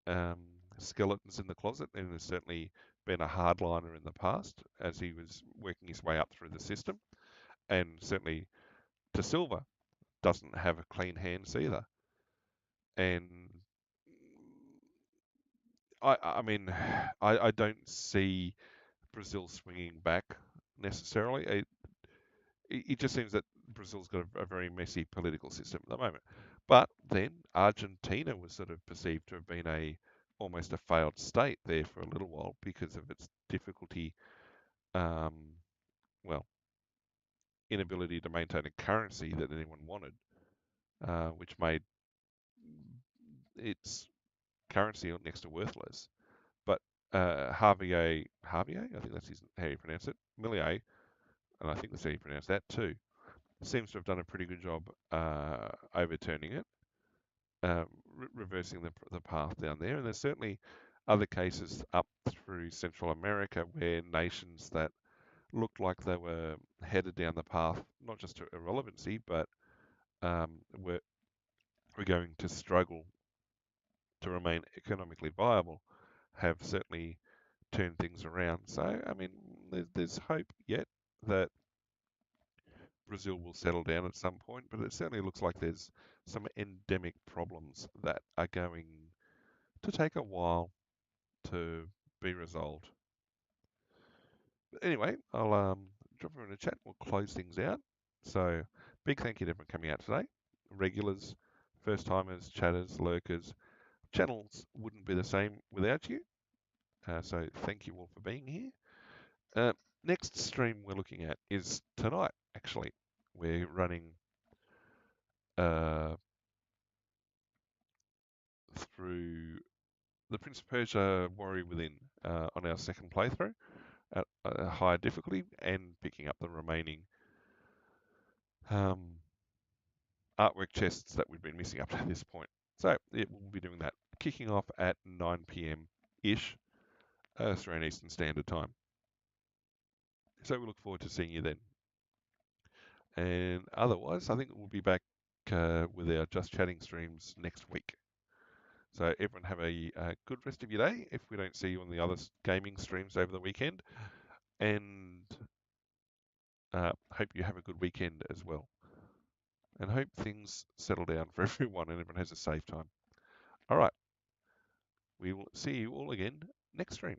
um, skeletons in the closet and has certainly been a hardliner in the past as he was working his way up through the system. And certainly, De Silva doesn't have a clean hands either. And I mean, I don't see Brazil swinging back necessarily. It just seems that Brazil's got a very messy political system at the moment. But then Argentina was sort of perceived to have been almost a failed state there for a little while because of its difficulty, um, well, inability to maintain a currency that anyone wanted, which made its currency next to worthless. But Javier, I think that's how you pronounce it, Milei, and I think that's how you pronounce that too, seems to have done a pretty good job overturning it, reversing the path down there. And there's certainly other cases up through Central America where nations that looked like they were headed down the path, not just to irrelevancy, but were going to struggle to remain economically viable, have certainly turned things around. So, I mean, there's hope yet that Brazil will settle down at some point, but it certainly looks like there's some endemic problems that are going to take a while to be resolved. But anyway, I'll drop her in a chat. We'll close things out. So, big thank you to everyone coming out today. Regulars, first timers, chatters, lurkers. Channels wouldn't be the same without you. So, thank you all for being here. Uh, Next stream we're looking at is tonight, actually. We're running uh, through the Prince of Persia Warrior Within on our second playthrough at a higher difficulty and picking up the remaining um, artwork chests that we've been missing up to this point. So we'll be doing that, kicking off at 9 p.m. ish, Australian Eastern Standard Time. So we look forward to seeing you then. And otherwise, I think we'll be back with our Just Chatting streams next week. So everyone have a good rest of your day if we don't see you on the other gaming streams over the weekend. And hope you have a good weekend as well. And hope things settle down for everyone and everyone has a safe time. All right. We will see you all again next stream.